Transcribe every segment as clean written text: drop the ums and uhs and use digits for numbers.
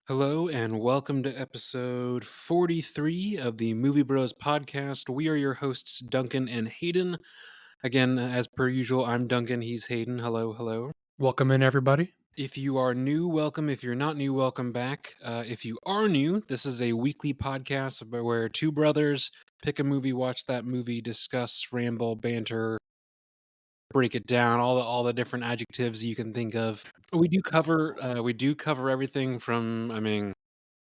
Hello and welcome to episode 43 of the Movie Bros podcast. We are your hosts, Duncan and Hayden. Again, as per usual, I'm Duncan, he's Hayden. Hello, hello. Welcome in, everybody. If you are new, welcome. If you're not new, welcome back. If you are new, this is a weekly podcast where two brothers pick a movie, watch that movie, discuss, ramble, banter, break it down, all the different adjectives you can think of. We do cover everything from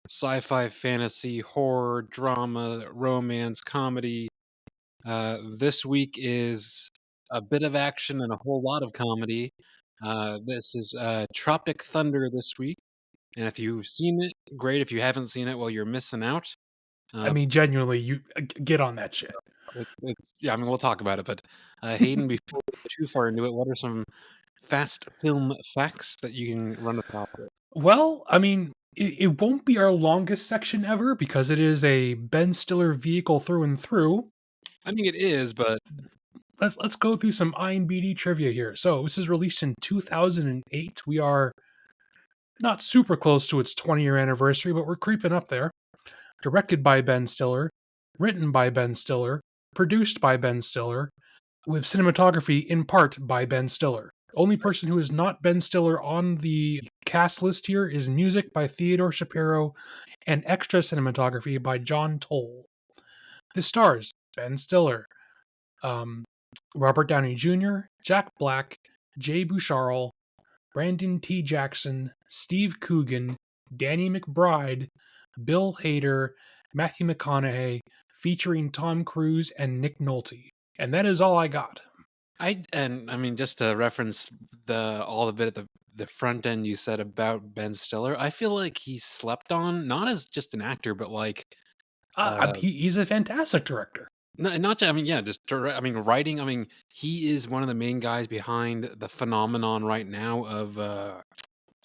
sci-fi, fantasy, horror, drama, romance, comedy. This week is a bit of action and a whole lot of comedy. This is Tropic Thunder this week, and if you've seen it, great. If you haven't seen it, well, you're missing out. Genuinely, you get on that shit. Yeah, we'll talk about it, but Hayden, before we get too far into it, what are some fast film facts that you can run atop with? Well, it won't be our longest section ever because it is a Ben Stiller vehicle through and through. It is, but Let's go through some IMDb trivia here. So this is released in 2008. We are not super close to its 20-year anniversary, but we're creeping up there. Directed by Ben Stiller, written by Ben Stiller, produced by Ben Stiller, with cinematography in part by Ben Stiller. Only person who is not Ben Stiller on the cast list here is music by Theodore Shapiro and extra cinematography by John Toll. This stars Ben Stiller, Robert Downey Jr., Jack Black, Jay Bouchard, Brandon T. Jackson, Steve Coogan, Danny McBride, Bill Hader, Matthew McConaughey, featuring Tom Cruise and Nick Nolte. And that is all I got. Just to reference all the bit at the front end you said about Ben Stiller, I feel like he slept on, not as just an actor, but like He's a fantastic director. not just, writing. He is one of the main guys behind the phenomenon right now of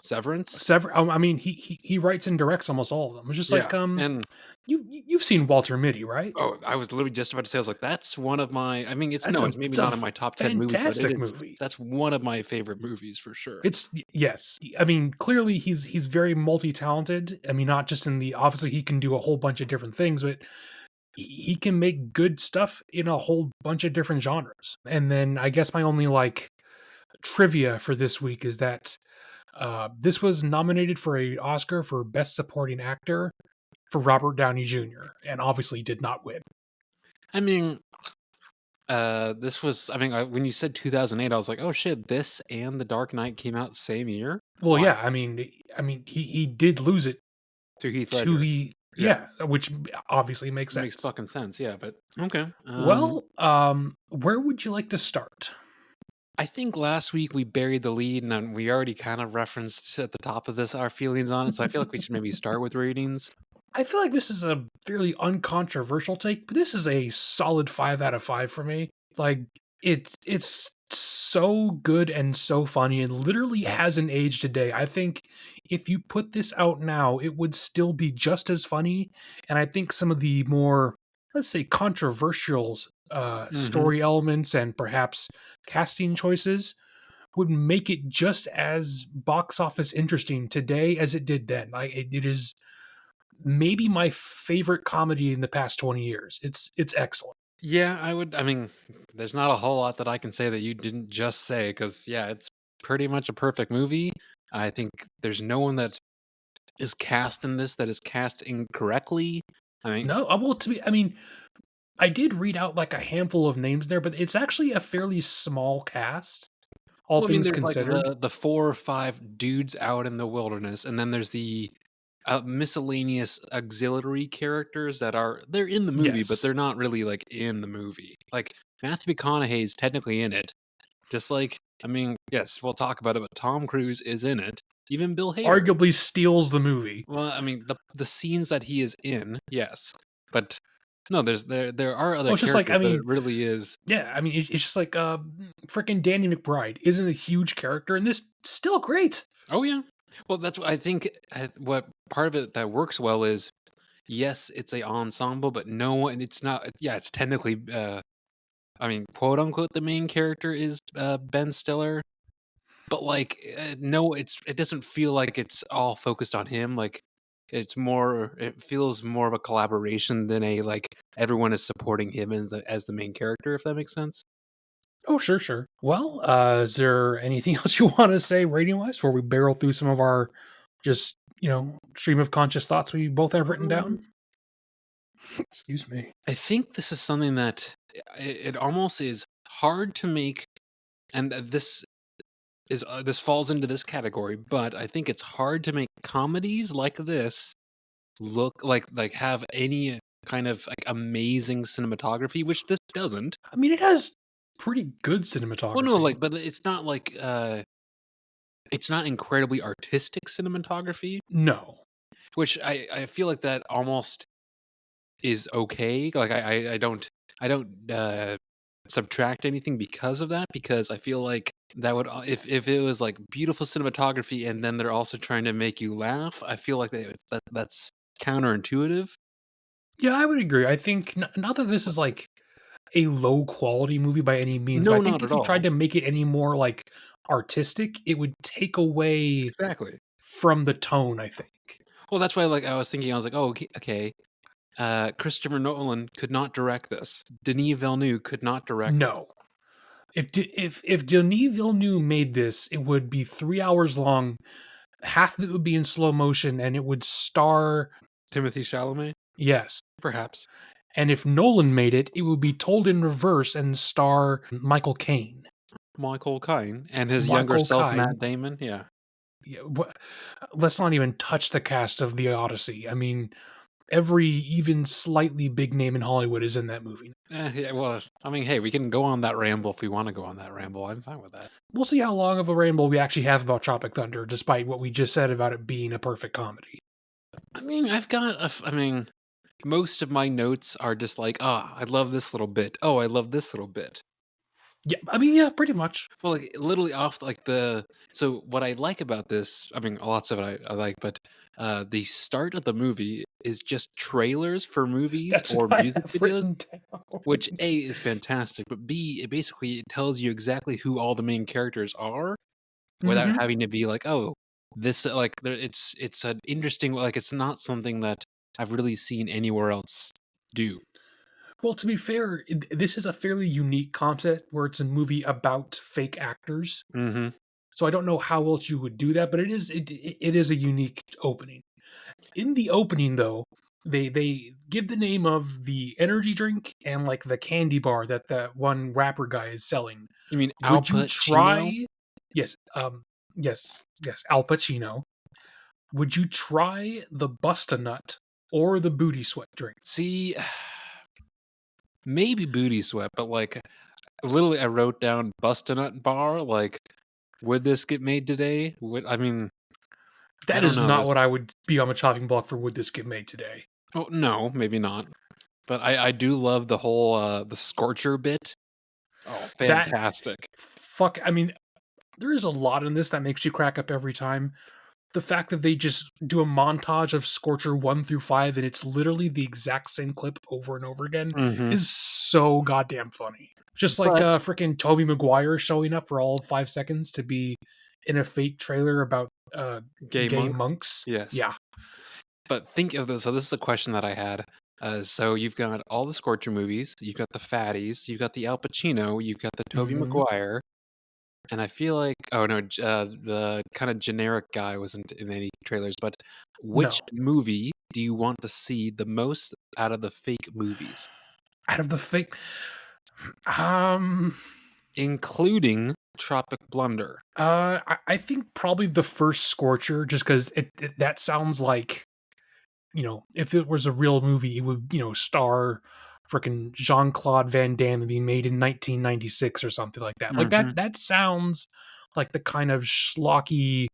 Severance. He writes and directs almost all of them. It's just Yeah, like and you've seen Walter Mitty, right? oh, I was literally just about to say, I was like, that's one of my. It's maybe It's not a in my top 10 movies, but fantastic movie. that's one of my favorite movies for sure. Yes. Clearly he's very multi-talented. Not just in the obviously he can do a whole bunch of different things, but he can make good stuff in a whole bunch of different genres. And then I guess my only trivia for this week is that this was nominated for an Oscar for Best Supporting Actor for Robert Downey Jr. and obviously did not win. This was. When you said 2008, I was like, oh shit, this and The Dark Knight came out same year. Well, Wow. yeah, he did lose it To Heath to Ledger. which obviously makes sense. Makes fucking sense. Yeah, but okay. Where would you like to start? I think last week we buried the lead, and we already kind of referenced at the top of this our feelings on it. So I feel like we should maybe start with ratings. I feel like this is a fairly uncontroversial take, but this is a solid 5 out of 5 for me. Like it's so good and so funny and literally hasn't aged today. I think if you put this out now, it would still be just as funny. And I think some of the more, let's say, controversial story elements and perhaps casting choices would make it just as box office interesting today as it did then. It is maybe my favorite comedy in the past 20 years. It's excellent. Yeah, I would. There's not a whole lot that I can say that you didn't just say because yeah, it's pretty much a perfect movie. I think there's no one that is cast in this that is cast incorrectly. No, I did read out like a handful of names there, but it's actually a fairly small cast, all things there's like considered. the 4 or 5 dudes out in the wilderness, and then there's the miscellaneous auxiliary characters they're in the movie, but Yes. they're not really like in the movie. Like Matthew McConaughey is technically in it, just like yes, we'll talk about it, but Tom Cruise is in it. Even Bill Hader Arguably steals the movie. Well, the scenes that he is in, yes, but no, there are other Well, it's just characters, but it really is. yeah, it's just like freaking Danny McBride isn't a huge character in this, still great. Oh yeah. Well, that's what I think. What part of it that works well is, yes, it's a ensemble, but no, and it's not. Yeah, it's technically a I mean, quote unquote, the main character is Ben Stiller, but like, no, it doesn't feel like it's all focused on him. Like, it feels more of a collaboration than a like everyone is supporting him as the main character, if that makes sense. Oh, sure, sure. Well, is there anything else you want to say rating wise before we barrel through some of our just, stream of conscious thoughts we both have written down? Um, Excuse me. I think this is something that it almost is hard to make, and this falls into this category, but I think it's hard to make comedies like this look like have any kind of like amazing cinematography, which this doesn't. I mean, it has pretty good Well, no, cinematography. like, but it's not incredibly artistic cinematography, No. which I feel like that almost is okay. Like I don't subtract anything because of that, because I feel like that would if it was like beautiful cinematography and then they're also trying to make you laugh, I feel like that's counterintuitive. Yeah, I would agree. I think not that this is like a low quality movie by any means, but I No, think not at if you tried all. to make it any more like artistic, it would take away Exactly. from the tone, I think. Well, that's why like I was thinking I was like, "Oh, okay. Christopher Nolan could not direct this. Denis Villeneuve could not direct No. this. If Denis Villeneuve made this, it would be 3 hours long. Half of it would be in slow motion, and it would star Timothy Chalamet, yes. perhaps. And if Nolan made it, it would be told in reverse and star Michael Caine. Michael Caine and his younger Michael self, Caine. Matt Damon. Yeah. Yeah, let's not even touch the cast of The Odyssey. I mean, every even slightly big name in Hollywood is in that movie. Yeah, well, I mean, hey, we can go on that ramble if we want to go on that ramble. I'm fine with that. We'll see how long of a ramble we actually have about Tropic Thunder, despite what we just said about it being a perfect comedy. I mean, I mean, most of my notes are just like, ah, I love this little bit. Oh, I love this little bit. Yeah, I mean, yeah, pretty much. Well, like literally off like the. So what I like about this, I mean, lots of it I like, but the start of the movie is just trailers for movies That's or what I music have videos, written down. which A is fantastic, but B, it tells you exactly who all the main characters are without Hmm. having to be like, "Oh, this," like, it's an interesting like, it's not something that I've really seen anywhere else do. Well, to be fair, this is a fairly unique concept where it's a movie about fake actors. Mhm. So I don't know how else you would do that, but it is a unique opening. In the opening, though, they give the name of the energy drink and like the candy bar that that one rapper guy is selling. You mean Al Would you Pacino? try? Yes, yes, Al Pacino. Would you try the Busta Nut or the Booty Sweat drink? See, maybe Booty Sweat, but, like, literally, I wrote down "Bust a Nut Bar," like, would this get made today? Would I mean, I That don't is know, not there's what I would be on the chopping block for. Would this get made today? oh, no, maybe not, but I do love the whole, the Scorcher bit. Oh, That fantastic. fuck. I mean, there is a lot in this that makes you crack up every time. The fact that they just do a montage of Scorcher 1 through 5 and it's literally the exact same clip over and over again Mhm. is so goddamn funny. Just like But freaking Toby Maguire showing up for all of 5 seconds to be in a fake trailer about Gay gay monks? monks. Yes. Yeah. But think of this, so this is a question that I had. So you've got all the Scorcher movies, you've got the Fatties, you've got the Al Pacino, you've got the Tobey Mhm. Maguire, and I feel like oh no, the kinda generic guy wasn't in any trailers, but which No. movie do you want to see the most out of the fake movies? Out of the fake um Including Tropic Blunder. I think probably the first Scorcher just cuz that sounds like if it was a real movie, it would, star freaking Jean-Claude Van Damme and be made in 1996 or something like that. Like Mhm. that sounds like the kind of schlocky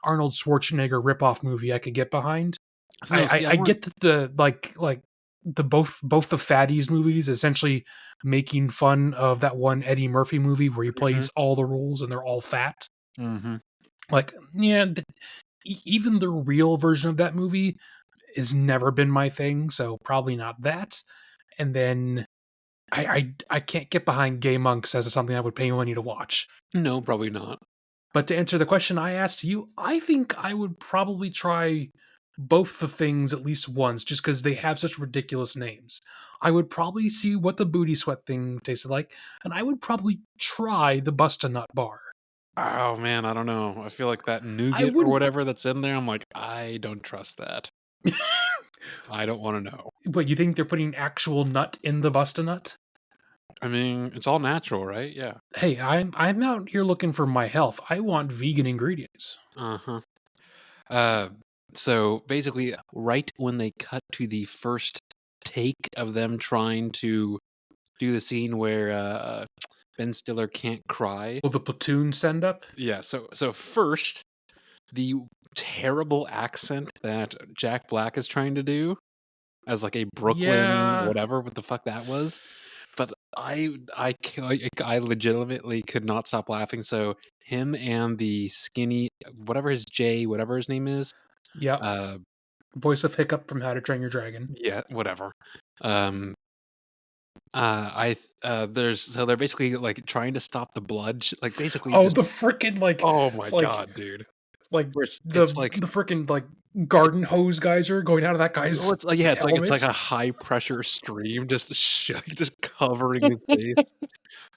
Arnold Schwarzenegger ripoff movie I could get behind. So no, see, I I want get that the like the both the Fatties movies essentially making fun of that one Eddie Murphy movie where he mhm, plays all the roles and they're all fat. mhm. Like, yeah, even the real version of that movie has never been my thing, so probably not that. And then I can't get behind Gay Monks as something I would pay money to watch. No, probably not. But to answer the question I asked you, I think I would probably try both the things at least once just because they have such ridiculous names. I would probably see what the booty sweat thing tasted like, and I would probably try the Bust-a-Nut bar. Oh, man, I don't know. I feel like that I nougat or wouldn't. whatever that's in there, I'm like, I don't trust that. I don't wanna know. But you think they're putting actual nut in the Bust-a-Nut? I mean, it's all natural, right? Yeah. Hey, I'm out here looking for my health. I want vegan ingredients. Uh-huh. Uh, so basically, right when they cut to the first take of them trying to do the scene where Ben Stiller can't cry. Will the platoon send up? Yeah, so first, the terrible accent that Jack Black is trying to do as like a Brooklyn Yeah, whatever what the fuck that was. But I legitimately could not stop laughing. So him and the skinny whatever his name is, yep. uh Voice of Hiccup from How to Train Your Dragon. yeah, whatever. Um there's so they're basically like trying to stop the blood, like basically Oh, just the frickin' oh my like god, dude. like Where the it's like the frickin' it's garden hose geyser going out of that well, guy's it's like yeah, it's like helmet. a high pressure stream just just covering his face.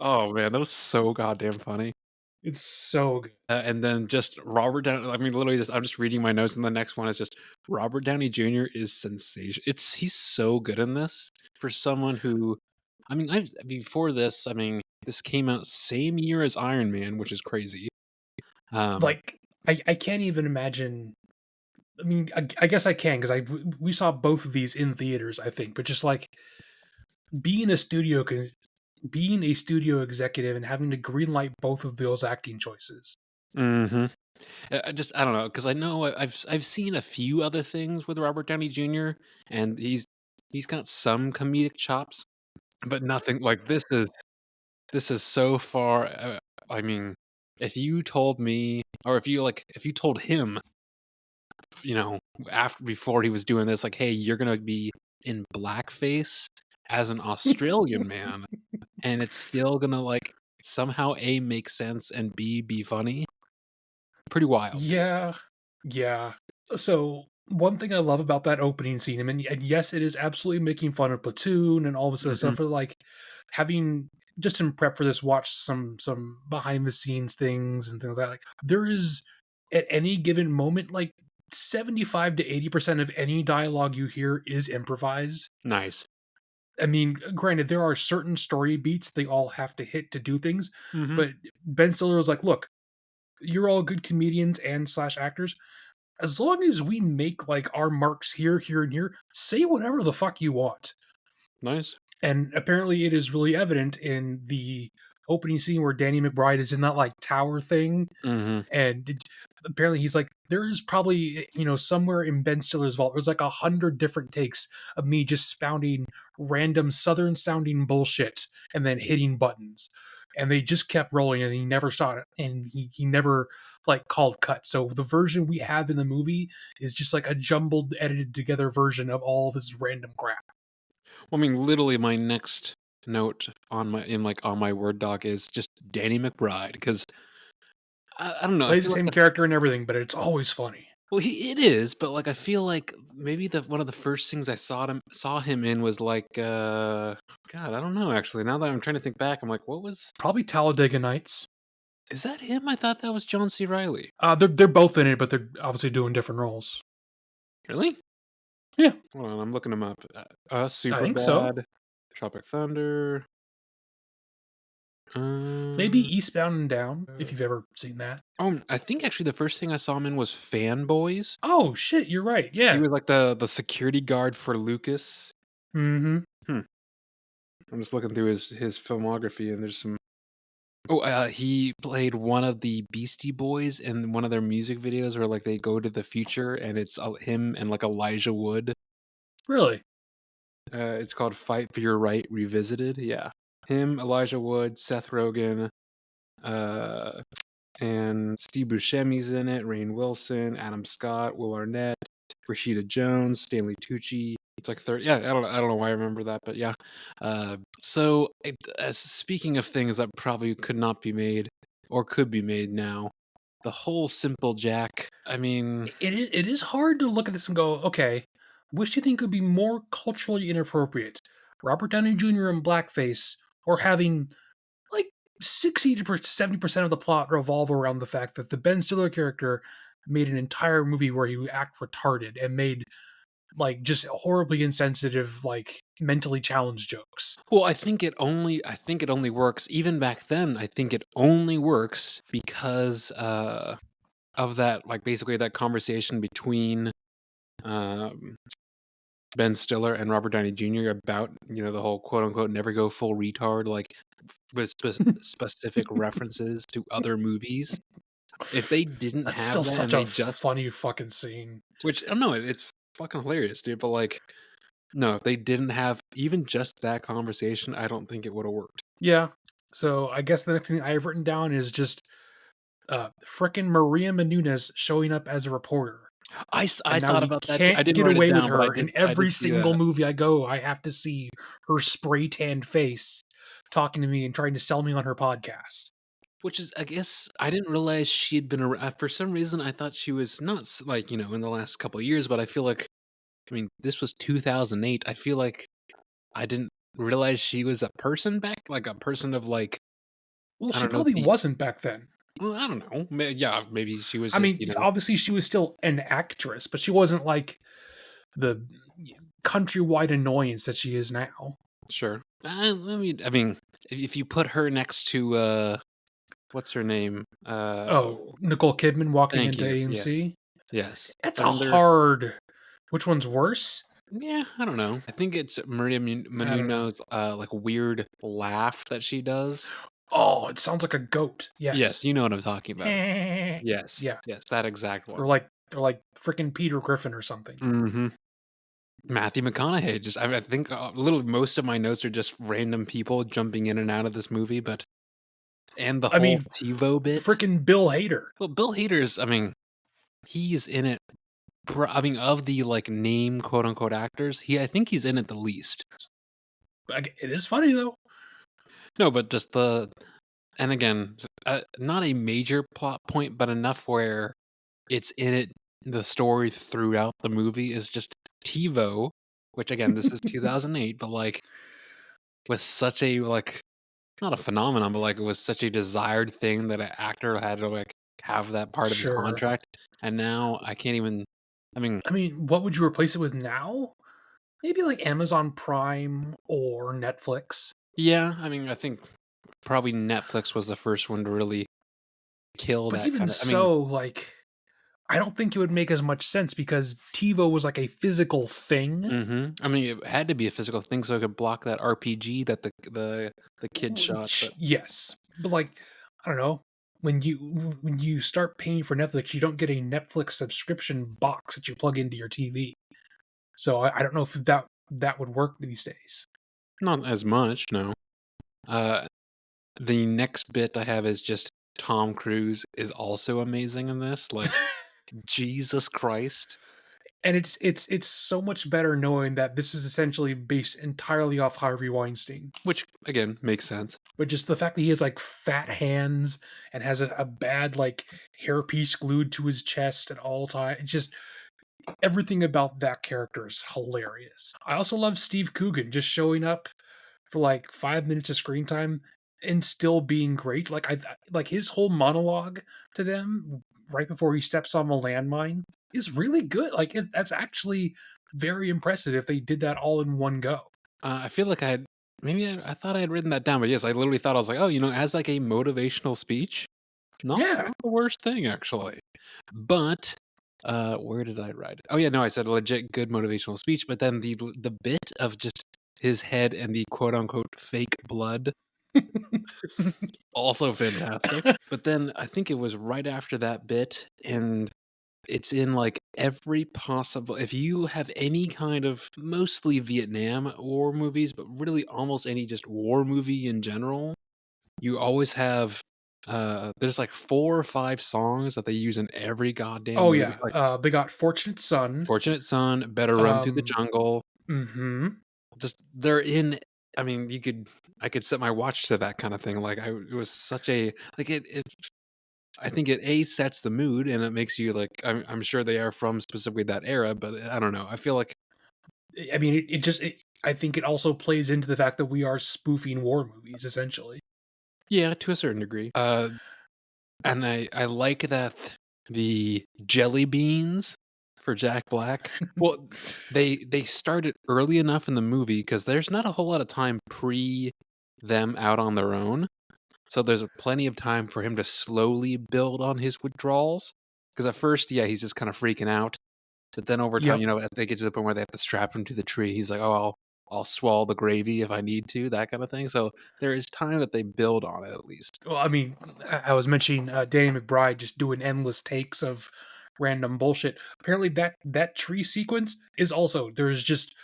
Oh man, that was so goddamn funny. It's so good. And then just Robert Downey. I mean, literally, just I'm just reading my notes, and the next one is just Robert Downey Jr. is sensation. He's so good in this for someone who, I mean, I before this, I mean, this came out same year as Iron Man, which is crazy. Um, Like, I can't even imagine. I mean, I guess I can because we saw both of these in theaters, I think. But just like being a studio, being a studio executive and having to greenlight both of those acting choices. hmm I don't know because I know I've seen a few other things with Robert Downey Jr. and he's got some comedic chops, but nothing like this is. This is so far I mean, if you told me or if you told him, you know, after before he was doing this, like, "Hey, you're gonna be in blackface as an Australian man, and it's still gonna, like, somehow, A, make sense, and B, be funny." Pretty wild. Yeah, yeah. So one thing I love about that opening scene, I mean, and yes, it is absolutely making fun of Platoon and all this other Mhm. stuff. But like having just in prep for this, watch some behind the scenes things and things like that. Like there is at any given moment, like 75 to 80% of any dialogue you hear is improvised. Nice. I mean, granted, there are certain story beats they all have to hit to do things, Mhm. but Ben Stiller was like, "Look, you're all good comedians and slash actors as long as we make like our marks here, here, and here, say whatever the fuck you want." Nice. And apparently, it is really evident in the opening scene where Danny McBride is in that like tower thing, Mhm. and apparently he's like, there's probably somewhere in Ben Stiller's vault, there's like 100 different takes of me just spouting random Southern sounding bullshit and then hitting buttons. And they just kept rolling, and he never shot it, and he never like called cut. So the version we have in the movie is just like a jumbled, edited together version of all this random crap. Well, I mean, literally my next note on on my Word doc is just Danny McBride because I don't know, I Plays the feel like same character and everything, but it's always funny. well, he it is, but, like, I feel like maybe the one of the first things I saw him in was, like, God, I don't know, actually, now that I'm trying to think back, I'm like, "What was Probably Talladega Nights. is that him? I thought that was John C. Reilly." They're both in it, but they're obviously doing different roles. Really? Yeah, Hold on, I'm looking him up. I think so. Superbad, Tropic Thunder, Maybe uh Eastbound and Down, if you've ever seen that. I think actually the first thing I saw him in was Fanboys. Oh shit, you're right. He Yeah. was, like, the security guard for Lucas. Mhm. Hmm, I'm just looking through his filmography, and there's some oh, he played one of the Beastie Boys in one of their music videos where, like, they go to the future, and it's, him and, like, Elijah Wood. Really? It's called Fight for Your Right Revisited, yeah. Him, Elijah Wood, Seth Rogen, uh, and Steve Buscemi's in it, Rainn Wilson, Adam Scott, Will Arnett, Rashida Jones, Stanley Tucci. It's like 30. Yeah, I don't know why I remember that, but yeah. So, speaking of things that probably could not be made or could be made now, the whole Simple Jack, I mean, It is hard to look at this and go, okay, which do you think would be more culturally inappropriate? Robert Downey Jr. in blackface, or having like 60 to 70% of the plot revolve around the fact that the Ben Stiller character made an entire movie where he would act retarded and made like just horribly insensitive, like mentally challenged jokes. well, I think it only works even back then. I think it only works because of that, like, basically that conversation between um Ben Stiller and Robert Downey Jr. about, the whole quote unquote never go full retard, like, with specific references to other movies. If they didn't That's have still that such and a they just, funny fucking scene. which I don't know, it's fucking hilarious, dude. But like, no, if they didn't have even just that conversation, I don't think it would have worked. Yeah. So I guess the next thing I have written down is just frickin' Maria Menounos showing up as a reporter. I And now thought we about that too. I can't didn't get write it away with down, but her. In I did every see single that. movie I go, I have to see her spray tanned face talking to me and trying to sell me on her podcast. Which is, I guess, I didn't realize she'd been around. For some reason, I thought she was not like, in the last couple of years, but I feel like, I mean, this was 2008. I feel like I didn't realize she was a person back, like a person of like, Well, I she don't know, probably the, wasn't back then. well, I don't know. Yeah, maybe she was I just, mean, obviously she was still an actress, but she wasn't like the countrywide annoyance that she is now. sure. I mean, if you put her next to, what's her name? Oh, Nicole Kidman walking Thank into you. Yes. AMC. Yes. That's But a in there, hard. Which one's worse? yeah, I don't know. I think it's Maria I don't know. Menounos, like, weird laugh that she does. Oh, it sounds like a goat. Yes, Yes. you know what I'm talking about. Yeah. Yes. Yes, that exact Or one. like freaking Peter Griffin or something. Mhm. Matthew McConaughey, just I think, most of my notes are just random people jumping in and out of this movie, but and the I whole mean, TiVo bit. freaking Bill Hader. Well, Bill Hader's, I mean, he's in it, I mean, of the, like, name, quote, unquote, "actors," I think he's in it the least. Like, it is funny though. No, but just and again, not a major plot point, but enough where it's in it, the story throughout the movie is just TiVo, which again, this is 2008, but, like, was such a, like, not a phenomenon, but, like, it was such a desired thing that an actor had to, like, have that part of his Sure. contract, and now I can't even, I mean, I mean, what would you replace it with now? Maybe like Amazon Prime or Netflix. yeah, I mean, I think probably Netflix was the first one to really kill But that even kinda, I mean, so, like, I don't think it would make as much sense because TiVo was like a physical thing. I mean, it had to be a physical thing so it could block that RPG that the kid shot, but Yes, but like, I don't know. When you start paying for Netflix, you don't get a Netflix subscription box that you plug into your TV. So I don't know if that would work these days. not as much, no. Uh, the next bit I have is just Tom Cruise is also amazing in this, like, Jesus Christ. And it's so much better knowing that this is essentially based entirely off Harvey Weinstein. Which, again, makes sense. But just the fact that he has like fat hands and has a bad like hairpiece glued to his chest at all times. It's just everything about that character is hilarious. I also love Steve Coogan just showing up for like 5 minutes of screen time and still being great. Like his whole monologue to them right before he steps on the landmine is really good. That's actually very impressive if they did that all in one go. I feel like I thought I had written that down, but yes, I literally thought, I was like, "Oh, as, like, a motivational speech, Yeah. not the worst thing, actually." But, where did I write it? Oh, yeah, no, I said legit good motivational speech, but then the bit of just his head and the quote unquote "fake blood," also fantastic. But then I think it was right after that bit, and it's in, like, every possible, if you have any kind of mostly Vietnam War movies, but really almost any just war movie in general, you always have, there's, like, 4 or 5 songs that they use in every goddamn Oh movie, yeah. like They got Fortunate Son. Fortunate Son, Better Run Through the Um Jungle. Mhm. Just they're in I mean, I could set my watch to that kinda thing, like, it was such a like, it I think it A, sets the mood, and it makes you, like I'm sure they are from specifically that era, but I don't know, I feel like I mean, I think it also plays into the fact that we are spoofing war movies, essentially. yeah, to a certain degree, and I like that the jelly beans for Jack Black well, they started early enough in the movie because there's not a whole lot of time pre them out on their own. So there's plenty of time for him to slowly build on his withdrawals. Because at first, yeah, he's just kind of freaking out. But then over time, Yep. they get to the point where they have to strap him to the tree. He's like, "Oh, I'll swallow the gravy if I need to," that kind of thing. So there is time that they build on it at least. Well, I mean, I was mentioning Danny McBride just doing endless takes of random bullshit. Apparently, that tree sequence is also there's just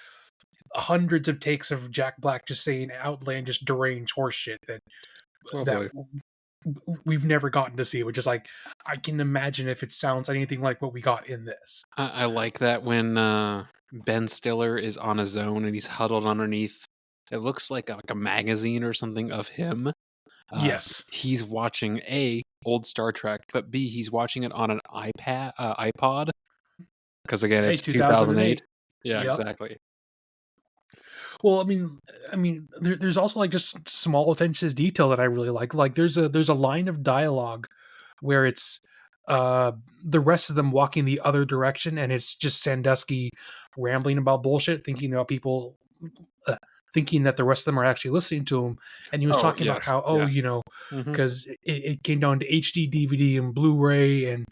hundreds of takes of Jack Black just saying outlandish, deranged horseshit that Lovely. we've never gotten to see. Which is like, I can imagine if it sounds anything like what we got in this. I like that when Ben Stiller is on his own and he's huddled underneath. It looks like a magazine or something of him. Yes. He's watching A, old Star Trek, but B, he's watching it on an iPod, because again, Hey, it's 2008. 2008. Yeah, Yep. exactly. Well, there's also like just small attentions to detail that I really like. Like there's a line of dialogue where it's uh the rest of them walking the other direction, and it's just Sandusky rambling about bullshit, thinking about people, uh, thinking that the rest of them are actually listening to him. And he was Oh, talking about yes, how, oh, yes. Mhm. because it came down to HD DVD and Blu-ray, and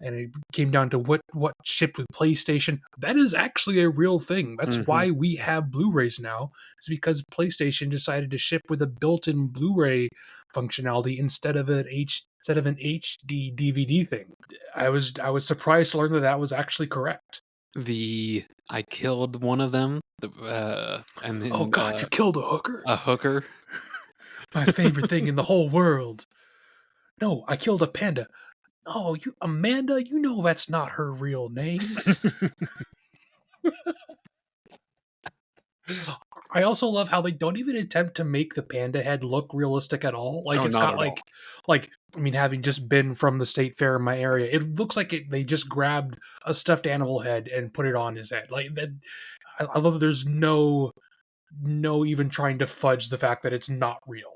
it came down to what shipped with PlayStation. That is actually a real thing. That's Mhm. why we have Blu-rays now. It's because PlayStation decided to ship with a built-in Blu-ray functionality instead of an HD DVD thing. I was surprised to learn that that was actually correct. I killed one of them, and Oh then, God, you killed a hooker? a hooker. My favorite thing in the whole world. No, I killed a panda. Oh, you Amanda, you know that's not her real name. I also love how they don't even attempt to make the panda head look realistic at all. Like Oh, it's not got at all. I mean, having just been from the state fair in my area, it looks like they just grabbed a stuffed animal head and put it on his head. Like that, I love that there's no even trying to fudge the fact that it's not real.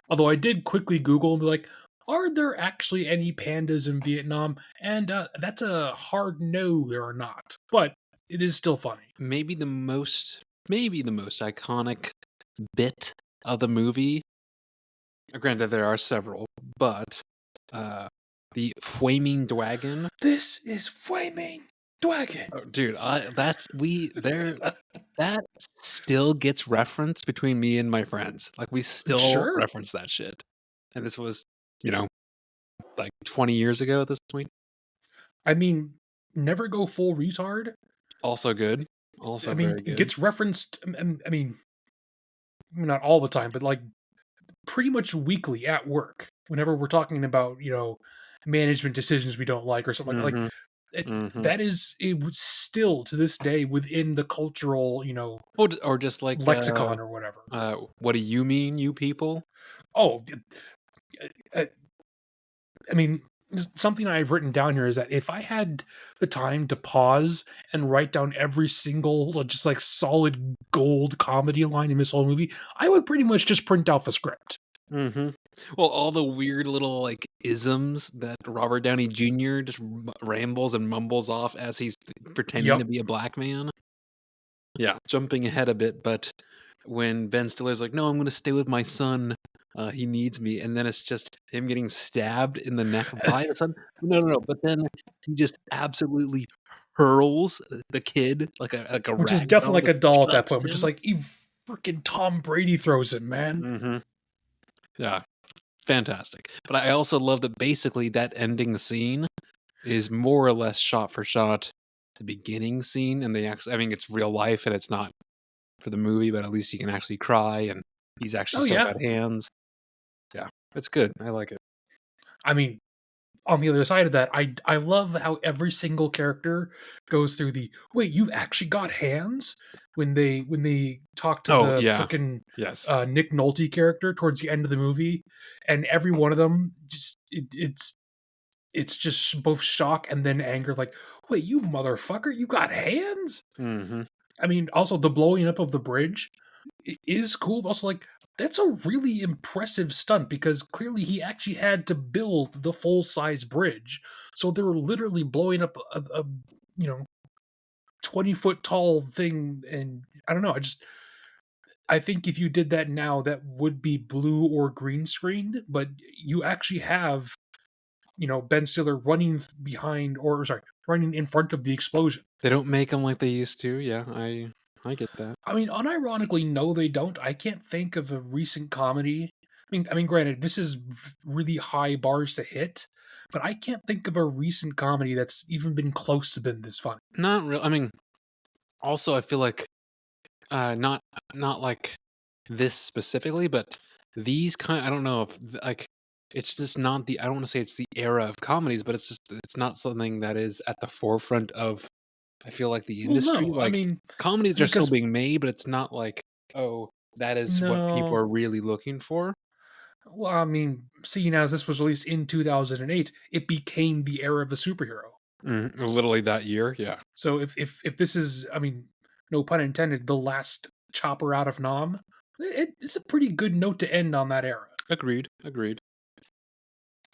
Although I did quickly Google and be like, are there actually any pandas in Vietnam? And that's a hard no, there are not. But it is still funny. Maybe maybe the most iconic bit of the movie. Granted, there are several, but uh, the Fwaming Dwagon. This is Fwaming Dwagon. Oh, dude, that still gets referenced between me and my friends. Like we still Sure. reference that shit. And this was, you know, like 20 years ago at this point. I mean, never go full retard. Also good. I Also mean, very it good. gets referenced. I mean, not all the time, but like pretty much weekly at work. Whenever we're talking about management decisions we don't like or something like Mhm. it, Mhm. that is it would still to this day within the cultural Or just like lexicon or whatever. what do you mean, you people? Oh, uh, I mean, something I've written down here is that if I had the time to pause and write down every single, just like solid gold comedy line in this whole movie, I would pretty much just print out the script. Mhm. Well, all the weird little, like, isms that Robert Downey Jr. just rambles and mumbles off as he's pretending to Yep. be a black man. Yeah, jumping ahead a bit, but when Ben Stiller's like, "No, I'm gonna stay with my son, he needs me," and then it's just him getting stabbed in the neck by the son. No, no, no, but then he just absolutely hurls the kid like a Which is rag definitely doll, like a just doll at that chucks point, but just him. like you freaking Tom Brady throws it, man. Mhm. Yeah, fantastic. But I also love that basically that ending scene is more or less shot for shot the beginning scene, and they actually I mean, it's real life and it's not for the movie, but at least you can actually cry and he's actually Oh still yeah. got hands. Yeah, it's good. I like it. I mean, on the other side of that, I love how every single character goes through the wait, you've actually got hands when they talk to Oh, the yeah. freaking Yes. Nick Nolte character towards the end of the movie, and every one of them just it's just both shock and then anger. Like, wait, you motherfucker, you got hands? Mhm. I mean, also the blowing up of the bridge is cool, but also like that's a really impressive stunt because clearly he actually had to build the full size bridge. So they were literally blowing up a 20-foot tall thing, and I don't know. I think if you did that now, that would be blue or green screened, but you actually have Ben Stiller running behind, or sorry, running in front of the explosion. They don't make them like they used to, yeah, I get that. I mean, unironically, no, they don't. I can't think of a recent comedy. I mean, granted, this is really high bars to hit, but I can't think of a recent comedy that's even been close to been this funny. Not real I mean, also, I feel like, not like this specifically, but these I don't know if like, it's just not the I don't wanna say it's the era of comedies, but it's just it's not something that is at the forefront of, I feel like, the Well, industry, no, I like, mean, comedies are still because being made, but it's not like, "Oh, that is what people no, are really looking for." well, I mean, seeing as this was released in 2008, it became the era of the superhero. Literally that year, yeah. So if this is, I mean, no pun intended, the last chopper out of Nam, it's a pretty good note to end on that era. Agreed, agreed.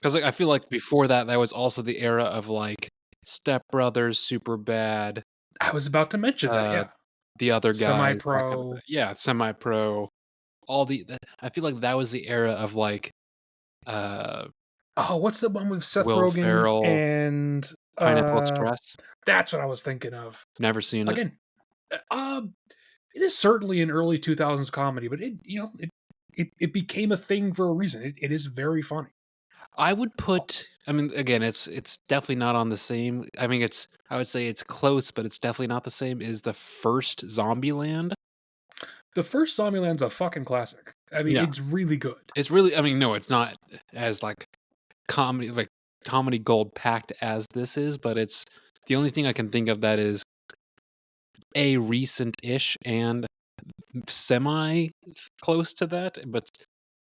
'Cause, like, I feel like before that, that was also the era of, like, Step Brothers, Superbad, I was about to mention that, uh, yeah. the other guys, that kind of Semi-Pro. yeah, Semi-Pro, all I feel like that was the era of, like, uh, Oh, what's the one with Seth Will Rogen Ferrell, and, Pineapple Express. that's what I was thinking of. Never seen it. Again, uh, um, it is certainly an early 2000s comedy, but it became a thing for a reason. It is very funny. I would put I mean, again, it's definitely not on the same I mean, it's I would say it's close, but it's definitely not the same as the first Zombieland. The first Zombieland's a fucking classic. I mean, Yeah. it's really good. It's really I mean, no, it's not as, like, comedy gold packed as this is, but it's the only thing I can think of that is, A, recent-ish and semi close to that, but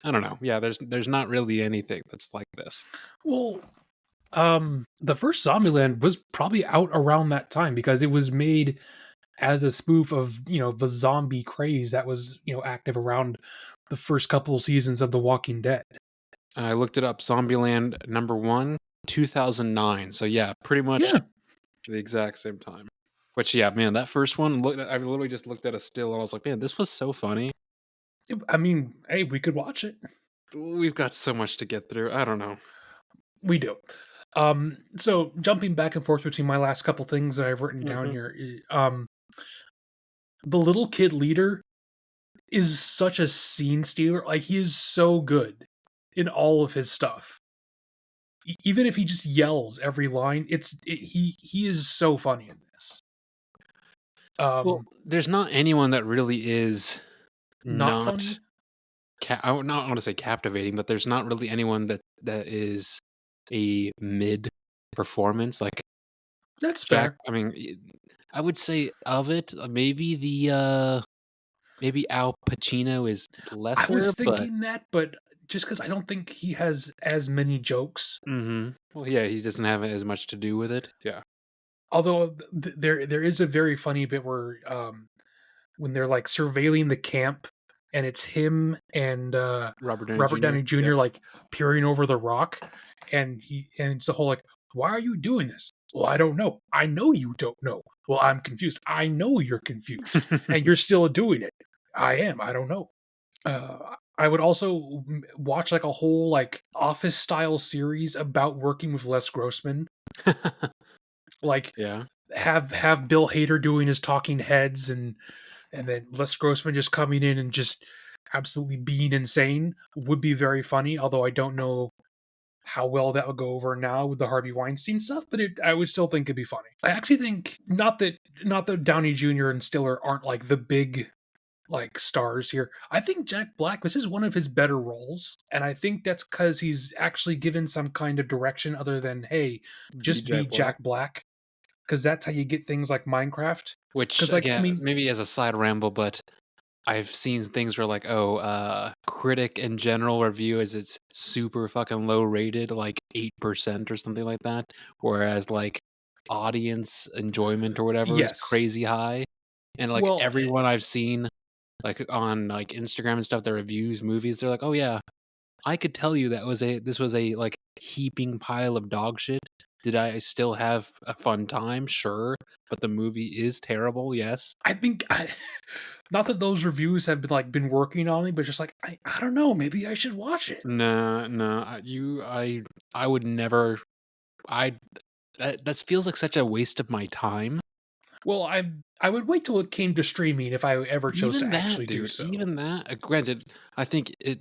I don't know. Yeah, there's not really anything that's like this. Well, the first Zombieland was probably out around that time because it was made as a spoof of, the zombie craze that was, active around the first couple seasons of The Walking Dead. I looked it up, Zombieland number 1, 2009, so yeah, pretty much Yeah. the exact same time. Which, yeah, man, that first one, I literally just looked at a still and I was like, "Man, this was so funny." I mean, hey, we could watch it. We've got so much to get through, I don't know. We do. So jumping back and forth between my last couple things that I've written down Mhm. here, the little kid leader is such a scene stealer. Like he is so good in all of his stuff. Even if he just yells every line, he is so funny in this. Well, Um, there's not anyone that really is not not funny. I would not wanna say captivating, but there's not really anyone that is a mid performance, like, That's Jack fair. I mean, I would say of it, maybe Al Pacino is I lesser, was but thinking that, but just because I don't think he has as many jokes. mhm. Well, yeah, he doesn't have as much to do with it. Yeah. Although there is a very funny bit where when they're like surveilling the camp, and it's him and Robert Downey Robert Jr. Downey Yeah. Jr. like peering over the rock, and it's the whole like, why are you doing this? Well, I don't know. I know you don't know. Well, I'm confused. I know you're confused, and you're still doing it. I am. I don't know. I would also watch like a whole like office style series about working with Les Grossman. Like Yeah. have Bill Hader doing his talking heads, and then Les Grossman just coming in and just absolutely being insane would be very funny. Although I don't know how well that would go over now with the Harvey Weinstein stuff, but I would still think it'd be funny. I actually think not that Downey Jr. and Stiller aren't like the big like stars here. I think Jack Black, this is one of his better roles, and I think that's because he's actually given some kind of direction other than hey, Be just be Jack Black. Jack Black, because that's how you get things like Minecraft. Which Because like I again, mean, maybe as a side ramble, but I've seen things where like, oh, critic in general review is it's super fucking low rated, like 8% or something like that. Whereas like audience enjoyment or whatever is yes. crazy high. And like Well, everyone I've seen like on like Instagram and stuff, their reviews, movies, they're like, oh yeah, I could tell you this was a like heaping pile of dog shit. Did I still have a fun time? Sure, but the movie is terrible. Yes. I think not that those reviews have been like been working on me, but just like I don't know, maybe I should watch it. No, no, I would never. I that feels like such a waste of my time. Well, I would wait till it came to streaming if I ever chose to Even actually that, do dude. so. Even that. Granted, I think it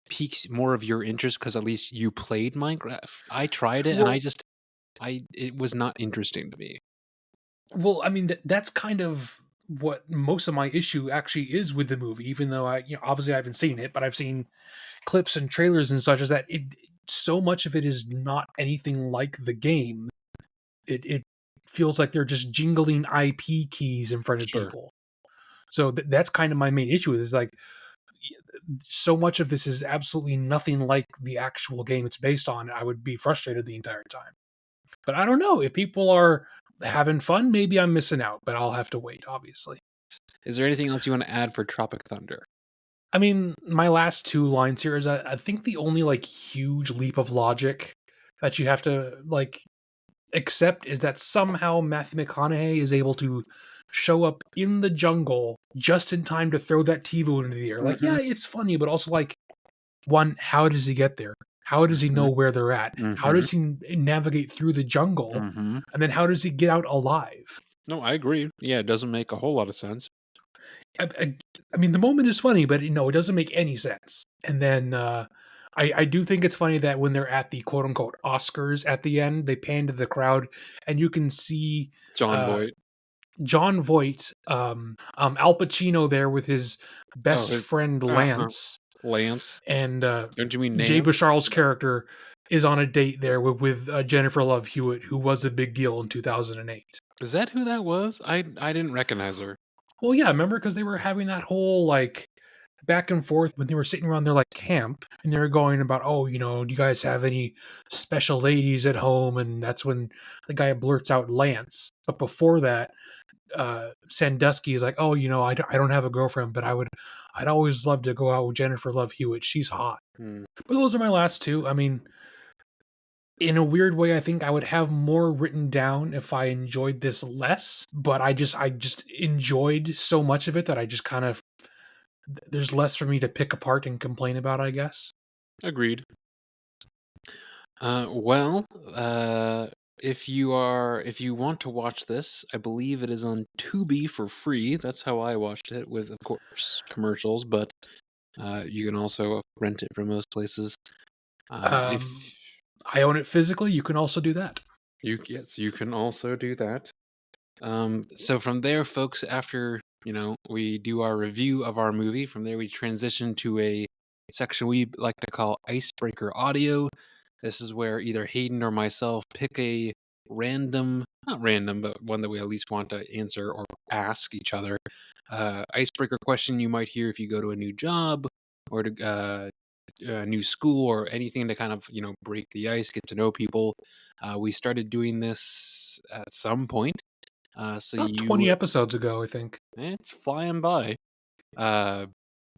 piques more of your interest because at least you played Minecraft. I tried it and Well, I it was not interesting to me. I mean that's kind of what most of my issue actually is with the movie. Even though obviously I haven't seen it, but I've seen clips and trailers and such. Is that it? So much of it is not anything like the game. It feels like they're just jingling IP keys in front of Sure. people. So that's kind of my main issue is like so much of this is absolutely nothing like the actual game it's based on. I would be frustrated the entire time. But I don't know if people are having fun. Maybe I'm missing out, but I'll have to wait. Obviously. Is there anything else you want to add for Tropic Thunder? I mean, my last two lines here is I think the only like huge leap of logic that you have to like accept is that somehow Matthew McConaughey is able to show up in the jungle just in time to throw that TiVo into the air. Like, Mm-hmm. yeah, it's funny, but also like, one, how does he get there? How does he Mm-hmm. know where they're at? How Mm-hmm. does he navigate through the jungle? Mm-hmm. And then how does he get out alive? No, I agree. Yeah, it doesn't make a whole lot of sense. I, I, I mean, the moment is funny, but it doesn't make any sense. And then I do think it's funny that when they're at the quote unquote Oscars at the end, they pan to the crowd and you can see John uh, Voight. John Voight, Al Pacino there with his best Oh, friend uh-huh. Lance, Lance. and Don't you mean Jay Nance? Bashar's character is on a date there with Jennifer Love Hewitt, who was a big deal in 2008. Is that who that was? I didn't recognize her. Well, yeah, remember because they were having that whole like back and forth when they were sitting around their like camp and they were going about, oh, do you guys have any special ladies at home? And that's when the guy blurts out Lance. But before that, Sandusky is like, oh, I don't have a girlfriend, but I'd always love to go out with Jennifer Love Hewitt. She's hot. Hmm. But those are my last two. I mean, in a weird way, I think I would have more written down if I enjoyed this less. But I just enjoyed so much of it that I just kind of there's less for me to pick apart and complain about, I guess. Agreed. Well, if you want to watch this, I believe it is on Tubi for free. That's how I watched it, with of course commercials, but you can also rent it from most places. If Um, I own it physically. You can also do that. yes, you can also do that. So from there, folks, after we do our review of our movie, from there we transition to a section we like to call icebreaker audio. This is where either Hayden or myself pick a random, not random, but one that we at least want to answer or ask each other. Icebreaker question you might hear if you go to a new job or to a new school or anything to kind of break the ice, get to know people. We started doing this at some point. So About 20 you, episodes ago, I think. it's flying by. Uh,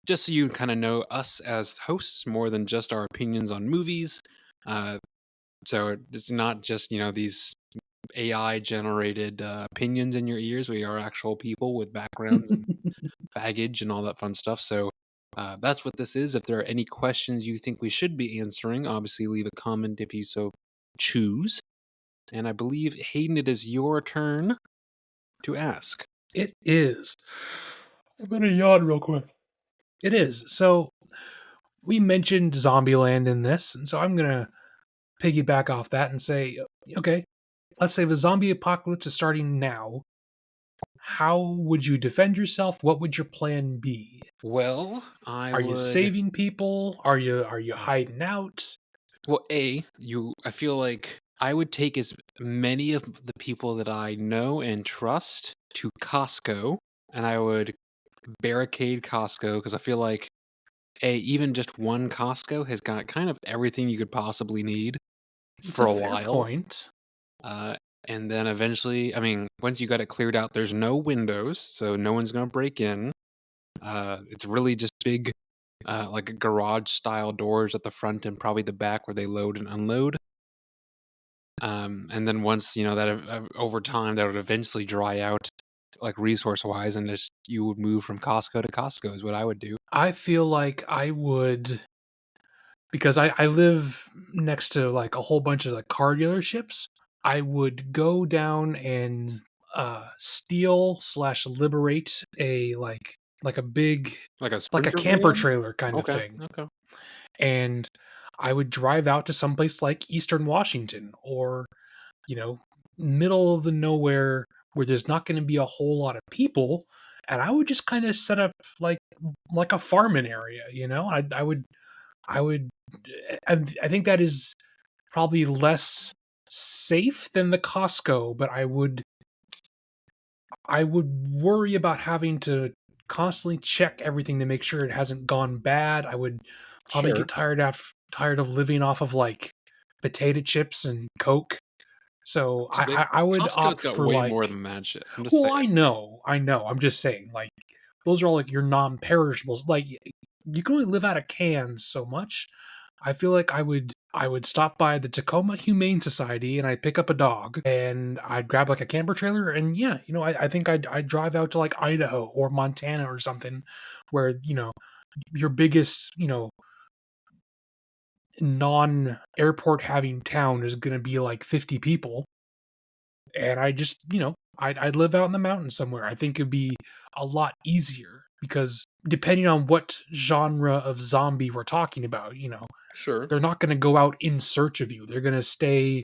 just so you kind of know us as hosts more than just our opinions on movies. Uh, so it's not just these AI generated opinions in your ears. We are actual people with backgrounds and baggage and all that fun stuff. So that's what this is. If there are any questions you think we should be answering, obviously leave a comment if you so choose. And I believe Hayden, it is your turn to ask. It is. I'm gonna yawn real quick. It is. So we mentioned Zombieland in this, and so I'm gonna piggyback off that and say, okay, let's say the zombie apocalypse is starting now. How would you defend yourself? What would your plan be? Well, I Are you would. saving people? Are you hiding out? Well, I feel like I would take as many of the people that I know and trust to Costco, and I would barricade Costco because I feel like even just one Costco has got kind of everything you could possibly need It's for a a fair while. point. Uh, and then eventually, I mean, once you got it cleared out, there's no windows, so no one's gonna break in. It's really just big, like garage style doors at the front and probably the back where they load and unload. And then once that over time that would eventually dry out, like resource wise, and just you would move from Costco to Costco is what I would do. I feel like I would, because I live next to like a whole bunch of like car dealerships. I would go down and steal slash liberate a like a big, Like a like a sprinter camper van. trailer kind of Okay, thing, okay, and I would drive out to someplace like Eastern Washington, or you know, middle of the nowhere where there's not going to be a whole lot of people, and I would just kind of set up like a farming area. I would I think that is probably less safe than the Costco, but I would worry about having to constantly check everything to make sure it hasn't gone bad. I would probably sure. get tired of living off of like potato chips and Coke. So So they I would Costco's opt got for way more like, than that shit. I'm just well, saying. I know. I'm just saying, like, those are all like your non-perishables. Like, you can only live out of cans so much. I feel like I would stop by the Tacoma Humane Society and I'd pick up a dog and I'd grab like a camper trailer, and yeah, I think I'd drive out to like Idaho or Montana or something where, your biggest, non-airport having town is going to be like 50 people, and I just, I'd live out in the mountains somewhere. I think it'd be a lot easier because depending on what genre of zombie we're talking about, Sure. they're not going to go out in search of you. They're going to stay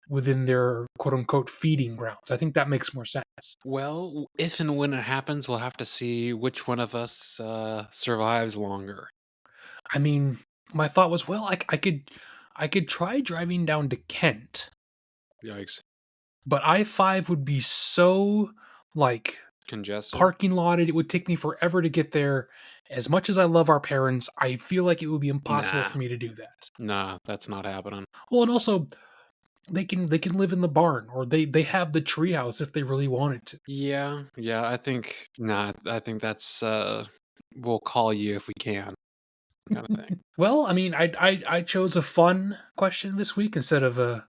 within their quote unquote feeding grounds. I think that makes more sense. Well, if and when it happens, we'll have to see which one of us survives longer. I mean, my thought was, well, I could try driving down to Kent, Yikes. but I-5 would be so like Congested? parking lotted. It would take me forever to get there. As much as I love our parents, I feel like it would be impossible Nah. for me to do that. Nah, that's not happening. Well, and also they can live in the barn, or they have the treehouse if they really wanted to. Yeah, yeah, I think that's we'll call you if we can, kind of thing. Well, I mean, I chose a fun question this week instead of a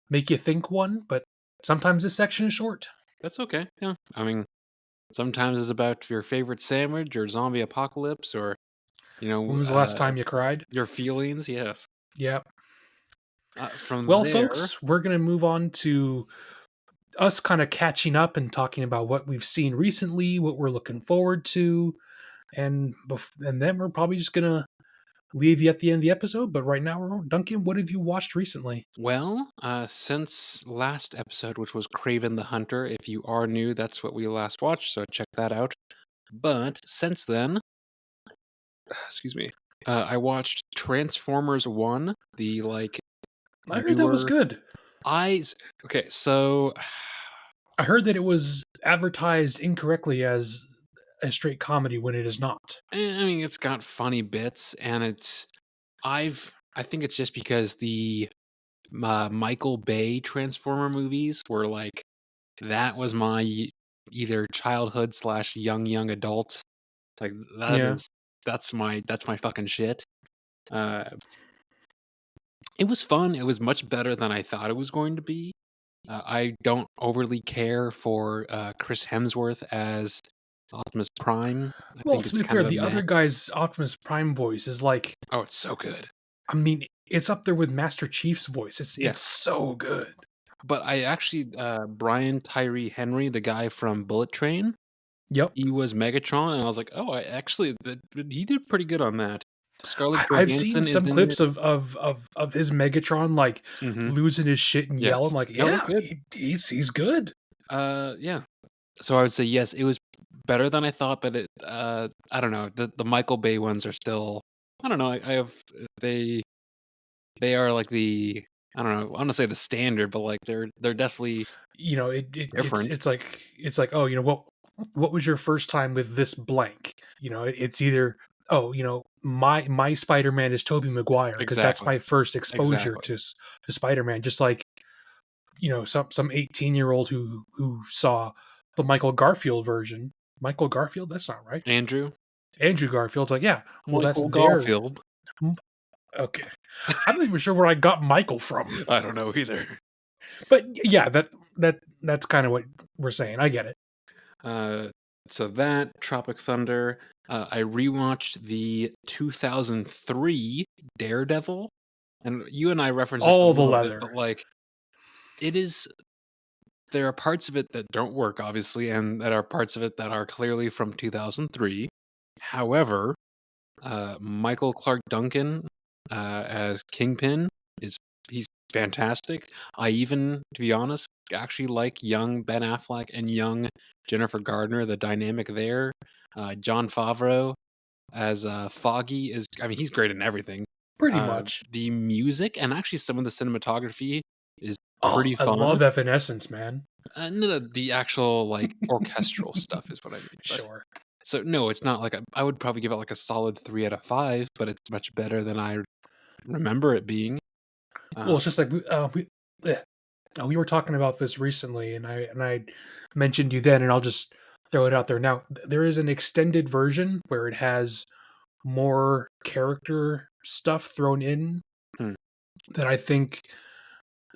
make you think one, but sometimes this section is short. That's okay. Yeah. I mean, sometimes it's about your favorite sandwich or zombie apocalypse or, you When know, was the last time you cried? your feelings. Yes. Yep. From Well, there, folks, we're gonna move on to us kind of catching up and talking about what we've seen recently, what we're looking forward to, and then we're probably just gonna leave you at the end of the episode. But right now, Duncan, what have you watched recently? well, since last episode, which was Craven the Hunter, if you are new, that's what we last watched, so check that out. But since then, excuse me, I watched Transformers 1, the like I heard that was newer good. eyes. Okay, so I heard that it was advertised incorrectly as a straight comedy when it is not. I mean, it's got funny bits, and I think it's just because the Michael Bay Transformer movies were like that was my either childhood slash young adult. Like that Yeah. is that's my fucking shit. Uh, it was fun. It was much better than I thought it was going to be. I don't overly care for Chris Hemsworth as Optimus Prime. I Well, think to it's be kind fair, of a the meh. other guy's Optimus Prime voice is like, Oh, it's so good. I mean, it's up there with Master Chief's voice. It's Yeah. it's so good. But I actually, Brian Tyree Henry, the guy from Bullet Train, Yep. he was Megatron, and I was like, "Oh, he did pretty good on that." Scarlett I've seen Johansson is some in clips it. of his Megatron like Mhm. losing his shit and yelling Yes. like, No, look yeah, good. he's good. Yeah. So I would say yes, it was better than I thought, but I don't know, the Michael Bay ones are still I don't know, I have they they are like I don't know, I wanna say the standard, but, like, they're definitely You know, it's different. oh, you know, what was your first time with this blank? You know, it's either, oh, you know, my Spider-Man is Tobey Maguire because that's Exactly, my first exposure exactly. to Spider-Man. Just like, you know, some 18-year-old who saw the Michael Garfield version. Michael Garfield, that's not right. Andrew? Andrew Garfield's like, yeah, well, that's Michael their Garfield? okay. I'm not even sure where I got Michael from. I don't know either. But yeah, that's kind of what we're saying. I get it. Uh, so that, Tropic Thunder, I rewatched the 2003 Daredevil, and you and I referenced this a All the little bit, but, leather. like, it is there are parts of it that don't work, obviously, and there are parts of it that are clearly from 2003. However, Michael Clark Duncan, as Kingpin is he's fantastic. I even, to be honest, actually like young Ben Affleck and young Jennifer Gardner, the dynamic there. Jon Favreau as, Foggy is I mean, he's great in everything. Pretty much. The music and actually some of the cinematography is Oh, pretty I fun. love Evanescence, man. No, the actual, like, orchestral stuff is what I mean, but Sure. so, no, it's not like I would probably give it, like, a solid 3 out of 5, but it's much better than I remember it being. Well, Um it's just like we were talking about this recently, and I mentioned you then, and I'll just throw it out there now. There is an extended version where it has more character stuff thrown in hmm, that I think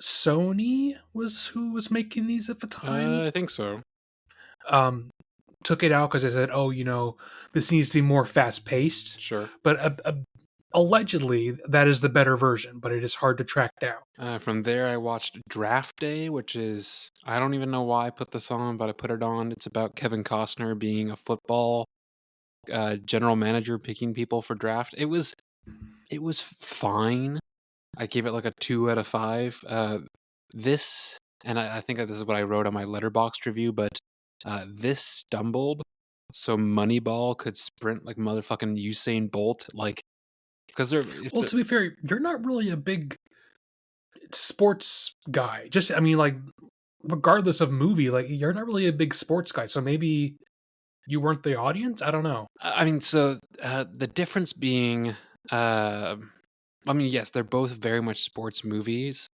Sony was who was making these at the time. I think so. Um, took it out because I said, "Oh, you know, this needs to be more fast paced." Sure. But allegedly, that is the better version, but it is hard to track down. From there, I watched Draft Day, which is I don't even know why I put this on, but I put it on. It's about Kevin Costner being a football, general manager picking people for draft. It was fine. I gave it like a 2 out of 5. This and I think that this is what I wrote on my letterboxd review, but, this stumbled so Moneyball could sprint like motherfucking Usain Bolt, like, because they're if Well, they're to be fair, you're not really a big sports guy. Just, I mean, like, regardless of movie, like, you're not really a big sports guy. So maybe you weren't the audience. I don't know. I mean, so, the difference being, I mean, yes, they're both very much sports movies,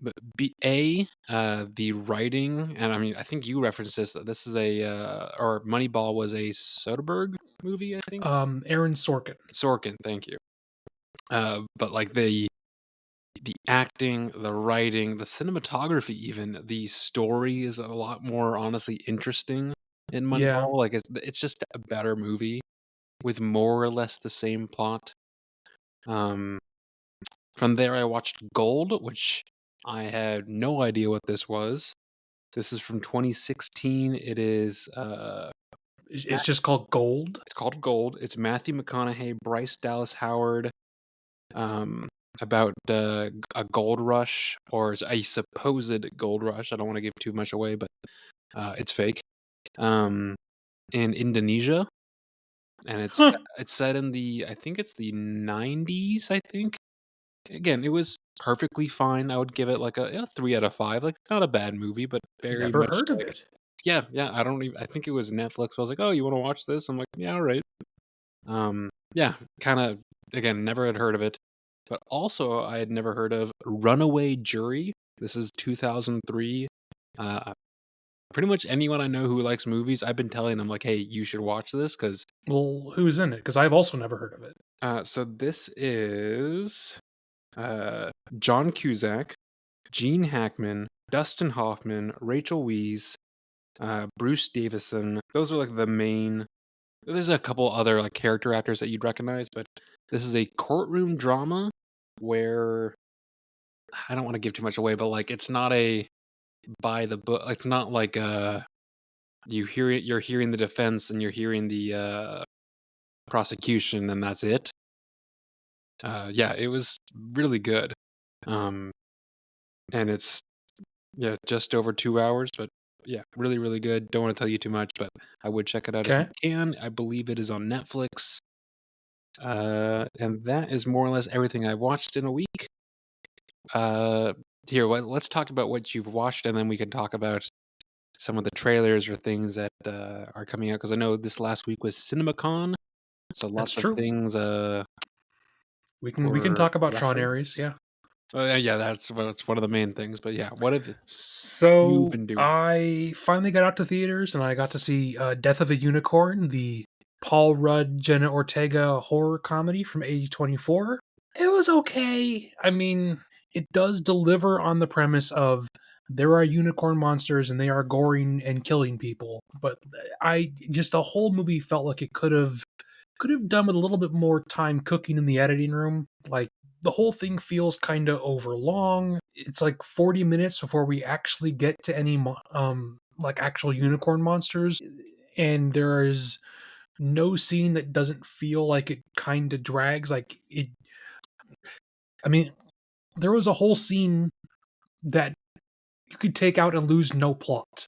but the writing and I mean, I think you referenced this, that this is or Moneyball was a Soderbergh movie, I think? Aaron Sorkin. Sorkin, thank you. But like the acting, the writing, the cinematography, even the story is a lot more honestly interesting in Yeah. Moneyball. Like it's just a better movie with more or less the same plot. Um, from there, I watched Gold, which I had no idea what this was. This is from 2016. It is It's just called Gold. it's called Gold. It's Matthew McConaughey, Bryce Dallas Howard, um, about a gold rush or a supposed gold rush. I don't want to give too much away, but it's fake. Um, in Indonesia, and Huh. it's set in the I think it's the 90s. I think again, it was perfectly fine. I would give it like a 3 out of 5. Like not a bad movie, but very Never much heard of like it. yeah, yeah. I don't even. I think it was Netflix. I was like, oh, you want to watch this? I'm like, yeah, all right. Yeah, kind of again, never had heard of it, but also I had never heard of Runaway Jury. This is 2003. Uh, pretty much anyone I know who likes movies, I've been telling them like, "Hey, you should watch this," because Well, who's in it? Because I've also never heard of it. so this is John Cusack, Gene Hackman, Dustin Hoffman, Rachel Weisz, Bruce Davison. Those are like the main. There's a couple other like character actors that you'd recognize, but this is a courtroom drama where I don't want to give too much away, but like it's not a by the book. It's not like you're hearing the defense and you're hearing the prosecution and that's it. Yeah, it was really good. Um, and it's yeah just over 2 hours, but yeah, really, really good. Don't want to tell you too much, but I would check it out if you Okay, can. I believe it is on Netflix. And that is more or less everything I watched in a week. Uh, Here, let's talk about what you've watched, and then we can talk about some of the trailers or things that are coming out. Because I know this last week was CinemaCon, so that's lots of true. things We can were talk about Sean referenced. Aries, yeah. Yeah, that's one of the main things. But yeah, what have you So been doing? I finally got out to theaters and I got to see Death of a Unicorn, the Paul Rudd, Jenna Ortega horror comedy from A24. It was okay. I mean, it does deliver on the premise of there are unicorn monsters and they are goring and killing people. But I just the whole movie felt like it could have done with a little bit more time cooking in the editing room. Like the whole thing feels kind of overlong. It's like 40 minutes before we actually get to any like actual unicorn monsters, and there is no scene that doesn't feel like it kind of drags. Like it, I mean, there was a whole scene that you could take out and lose no plot.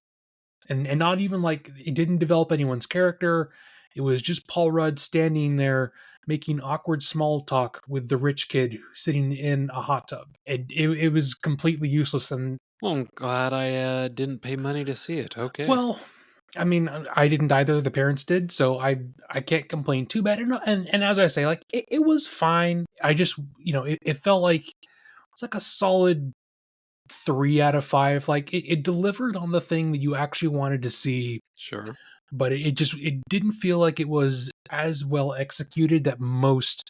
And not even like it didn't develop anyone's character. It was just Paul Rudd standing there making awkward small talk with the rich kid sitting in a hot tub. It was completely useless. And Well, I'm glad I didn't pay money to see it. Okay, well, I mean, I didn't either. The parents did, so I can't complain too bad. And as I say, like it was fine. I just it felt like it's like a solid 3 out of 5. Like it delivered on the thing that you actually wanted to see, sure, but it didn't feel like it was as well executed that most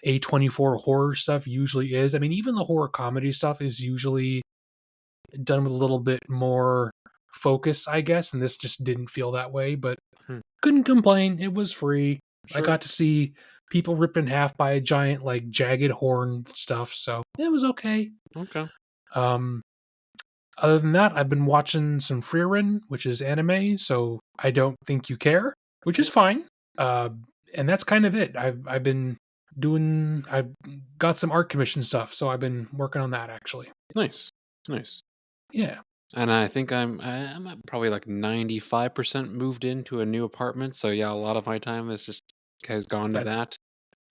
A24 horror stuff usually is. I mean, even the horror comedy stuff is usually done with a little bit more focus, I guess, and this just didn't feel that way, but hmm, couldn't complain. It was free. I sure, got to see people ripped in half by a giant like jagged horn stuff, so it was okay. okay, Um Other than that, I've been watching some Frieren, which is anime, so I don't think you care, which is fine. Uh, and that's kind of it. I've got some art commission stuff, so I've been working on that actually. nice, nice. Yeah, And I think I'm at probably like 95% moved into a new apartment. So yeah, a lot of my time has gone to that that.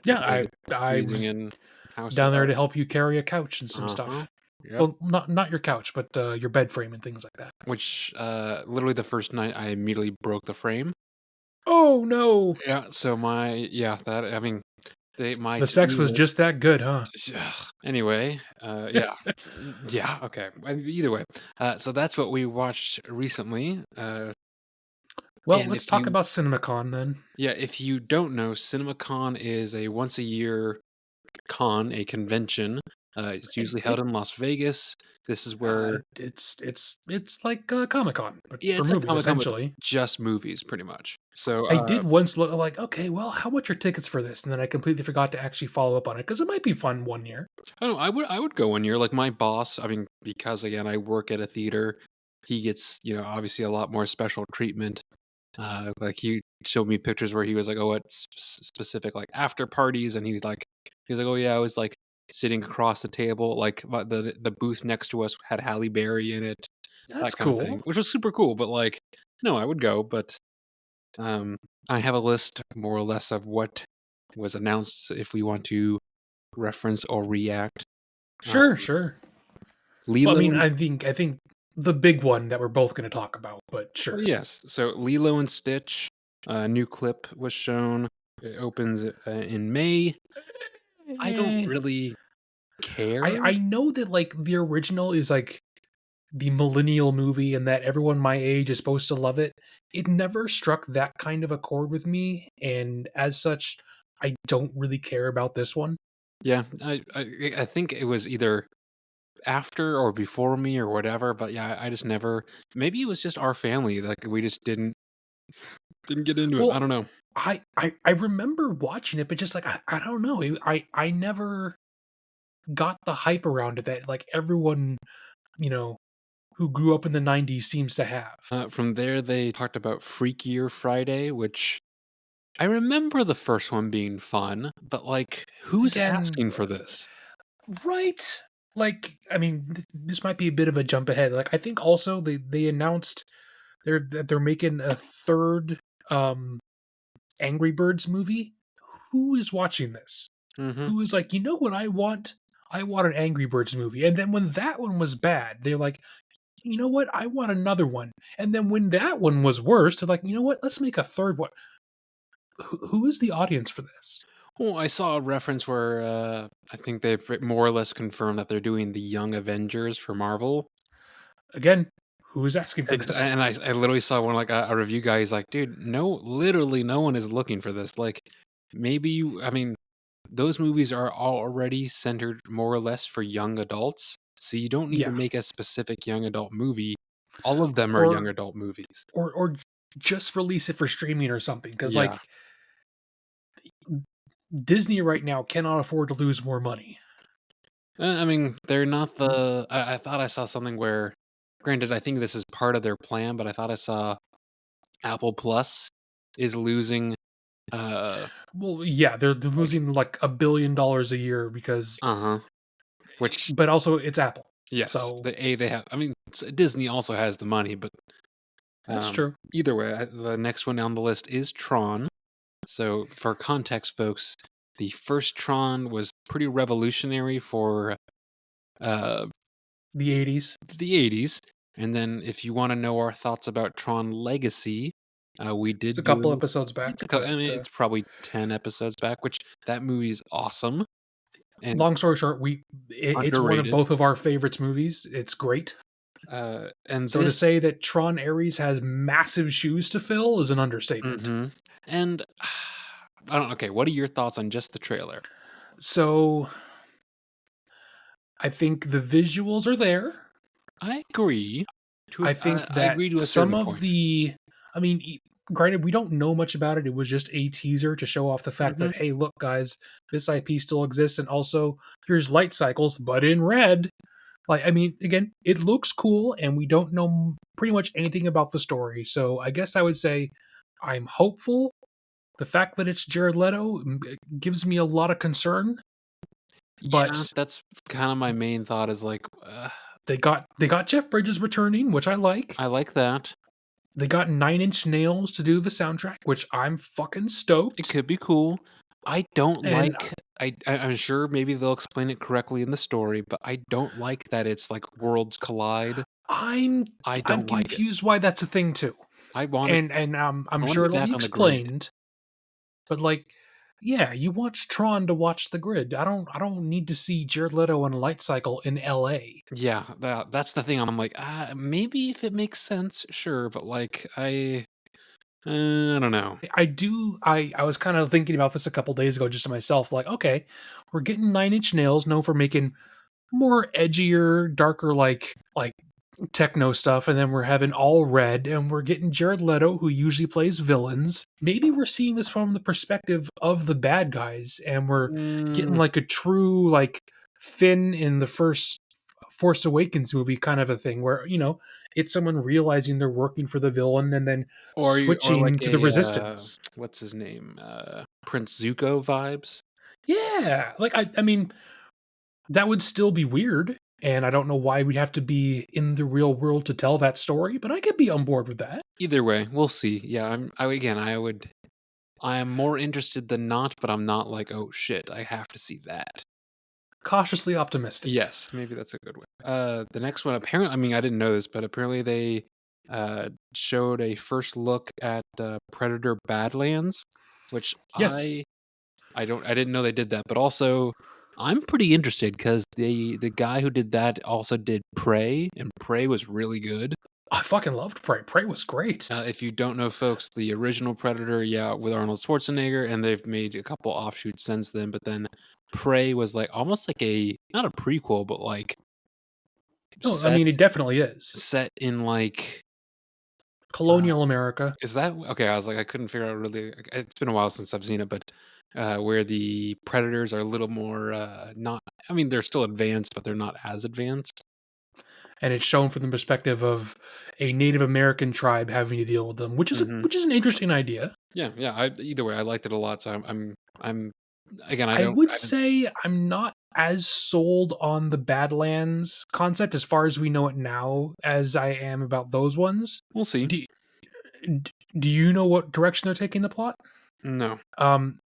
yeah, Like I squeezing was in house down there stuff. to help you carry a couch and some Uh-huh. stuff. Yep. Well, not your couch, but your bed frame and things like that. Which literally the first night I immediately broke the frame. Oh no, Yeah. So that I mean my the to sex do was just list. that good, huh? Anyway, yeah, yeah. Okay. Either way, so that's what we watched recently. Well, And let's talk about CinemaCon then. if you don't know, CinemaCon is a once a year con, a convention. It's usually held It, in Las Vegas. This is where it's like Comic Con, but yeah, for it's like movies Comic Con, but essentially. just movies, pretty much. So, I did once look like, okay, well, how much are tickets for this? And then I completely forgot to actually follow up on it because it might be fun one year. I don't know, I would go 1 year. Like my boss, I mean, because again, I work at a theater, he gets obviously a lot more special treatment. Like he showed me pictures where he was like, oh, at specific like after parties, and he was like, oh yeah, I was like sitting across the table, like the booth next to us had Halle Berry in it, That's that kind of thing, cool. which was super cool. But like, no, I would go, but um, I have a list more or less of what was announced if we want to reference or react. Uh, Sure, sure. Well, I Lilo mean, and I think the big one that we're both going to talk about, but oh, sure. yes, so Lilo and Stitch, a new clip was shown. It opens in May. I don't Eh, really care. I know that like the original is like the millennial movie and that everyone my age is supposed to love it. It never struck that kind of a chord with me, and as such, I don't really care about this one. Yeah, I think it was either after or before me or whatever, but yeah, I just never. Maybe it was just our family, like we just didn't get into it. I Well, don't know. I remember watching it, but just like I don't know, I never got the hype around it that like everyone you know who grew up in the '90s seems to have. From there, they talked about Freakier Friday, which I remember the first one being fun, but like, who's Again, asking for this? right? Like, I mean, this might be a bit of a jump ahead. Like, I think also they announced. they're making a third Angry Birds movie. Who is watching this? Mhm. Who is like, you know what I want? I want an Angry Birds movie. And then when that one was bad, they're like, you know what? I want another one. And then when that one was worse, they're like, you know what? Let's make a third one. Who is the audience for this? Well, I saw a reference where, I think they've more or less confirmed that they're doing the Young Avengers for Marvel. Again, who is asking for this? And I literally saw one, like, a review guy, he's like, "Dude, no literally no one is looking for this." Like, maybe I mean, those movies are already centered more or less for young adults, so you don't need to Yeah. make a specific young adult movie. All of them are young Or adult movies. or just release it for streaming or something. Because Yeah. like Disney right now cannot afford to lose more money. I mean, they're not I thought I saw something where granted, I think this is part of their plan, but I thought I saw Apple Plus is losing, uh Well, yeah, they're like losing like $1 billion a year because, uh-huh, which but also it's Apple, yes, so they have I mean, Disney also has the money, but, that's true. either way, the next one on the list is Tron. So, for context, folks, the first Tron was pretty revolutionary for, uh, The '80s. the '80s, and then if you wanna know our thoughts about Tron Legacy, we It's a did couple do episodes it's a back, cou but I mean, it's probably 10 episodes back, which that movie is awesome and long story short, it's one of underrated, both of our favorites movies. It's great. and So to this say that Tron Ares has massive shoes to fill is an understatement. mhm, and I don't okay, what are your thoughts on just the trailer? So I think the visuals are there. I agree I think I that agree to a some certain of point. the, I mean, granted, we don't know much about it. It was just a teaser to show off the fact Mhm. that, hey, look, guys, this IP still exists. And also, here's light cycles, but in red. Like, I mean, again, it looks cool, and we don't know pretty much anything about the story. So I guess I would say I'm hopeful. The fact that it's Jared Leto gives me a lot of concern, Yeah, but that's kinda my main thought is like, they got Jeff Bridges returning, which I like. I like that. They got Nine Inch Nails to do the soundtrack, which I'm fucking It stoked. could be cool. I don't And like I'm sure maybe they'll explain it correctly in the story, but I don't like that it's like worlds collide. I'm I I'm don't like it. confused why that's a thing too. I want it And I'm I wanna sure be it'll back be on the grid. explained, but like, yeah, you watch Tron to watch the grid. I don't need to see Jared Leto on a light cycle in LA. Yeah, that's the thing, I'm like, maybe if it makes sense, sure, but like, I don't know. I was kind of thinking about this a couple days ago just to myself, like, okay, we're getting Nine Inch Nails known for making more edgier, darker like techno stuff, and then we're having all red, and we're getting Jared Leto, who usually plays villains. Maybe we're seeing this from the perspective of the bad guys, and we're getting Mm, like a true like Finn in the first Force Awakens movie kind of a thing, where it's someone realizing they're working for the villain and then or like switching to the a, resistance. what's his name? Prince Zuko vibes? Yeah, like I mean, that would still be weird, and I don't know why we'd have to be in the real world to tell that story, but I could be on board with that. Either way, we'll see. Yeah, again, I am more interested than not, but I'm not like, "Oh, shit, I have to see that." Cautiously optimistic. Yes, maybe that's a good way. The next one, apparently I mean, I didn't know this, but apparently they, showed a first look at, Predator Badlands, which Yes, I didn't know they did that, but also, I'm pretty interested because the guy who did that also did Prey, and Prey was really good. I fucking loved Prey. Prey was great. If you don't know, folks, the original Predator, yeah, with Arnold Schwarzenegger, and they've made a couple offshoots since then. But then Prey was like almost like a not a prequel, but like No, I set mean, it definitely is. set in like uh, Colonial America. is that okay? I was like I couldn't figure out really. It's been a while since I've seen it, but where the predators are a little more not. I mean, they're still advanced, but they're not as advanced. And it's shown from the perspective of a Native American tribe having to deal with them, which is Hmm. which is an interesting idea. Yeah, yeah. Either way, I liked it a lot. So I'm again. I would I say I'm not as sold on the Badlands concept, as far as we know it now, as I am about those ones. We'll see. Do, do you know what direction they're taking the plot? No. Um,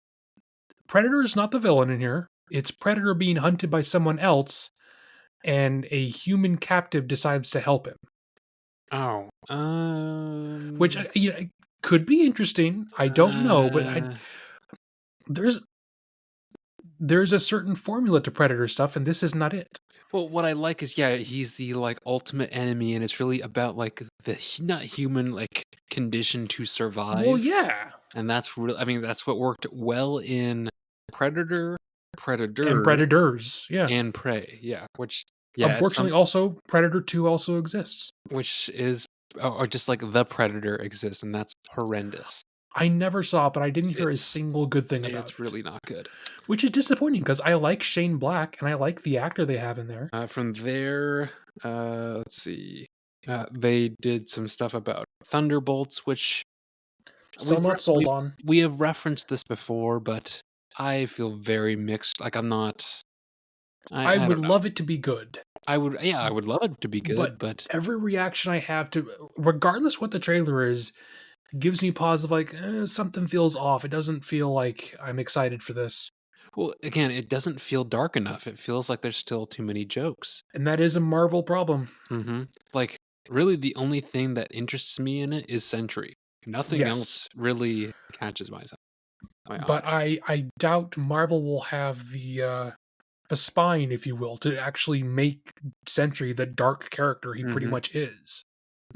Predator is not the villain in here. It's Predator being hunted by someone else, and a human captive decides to help him. Oh. Which could be interesting. I don't know, but Uh, there's there's a certain formula to Predator stuff, and this is not it. well, what I like is, yeah, he's the, like, ultimate enemy, and it's really about, like, the not human, like, condition to Well, survive, yeah, and that's really, I mean, that's what worked well in Predator, and Predators, Predators, yeah. and Prey, yeah, which, yeah, it's Unfortunately, also Predator 2 also exists. which is, or just, like, The Predator exists, and that's horrendous. I never saw it, but I didn't hear a It's single good thing about it's it, really not good. which is disappointing because I like Shane Black and I like the actor they have in there. From there, let's see, they did some stuff about Thunderbolts, which Still not sold on. we have referenced this before, but I feel very mixed. Like, I'm not. I I would don't know. love it to be good, I would, yeah, I would love it to be but good, but every reaction I have to, regardless what the trailer is, gives me pause of like, something feels off. It doesn't feel like I'm excited for this. well, again, it doesn't feel dark enough. It feels like there's still too many jokes. And that is a Marvel problem. Like, really, the only thing that interests me in it is Sentry. Nothing Yes. else really catches my eye. But I doubt Marvel will have the spine, if you will, to actually make Sentry the dark character he pretty hmm much is.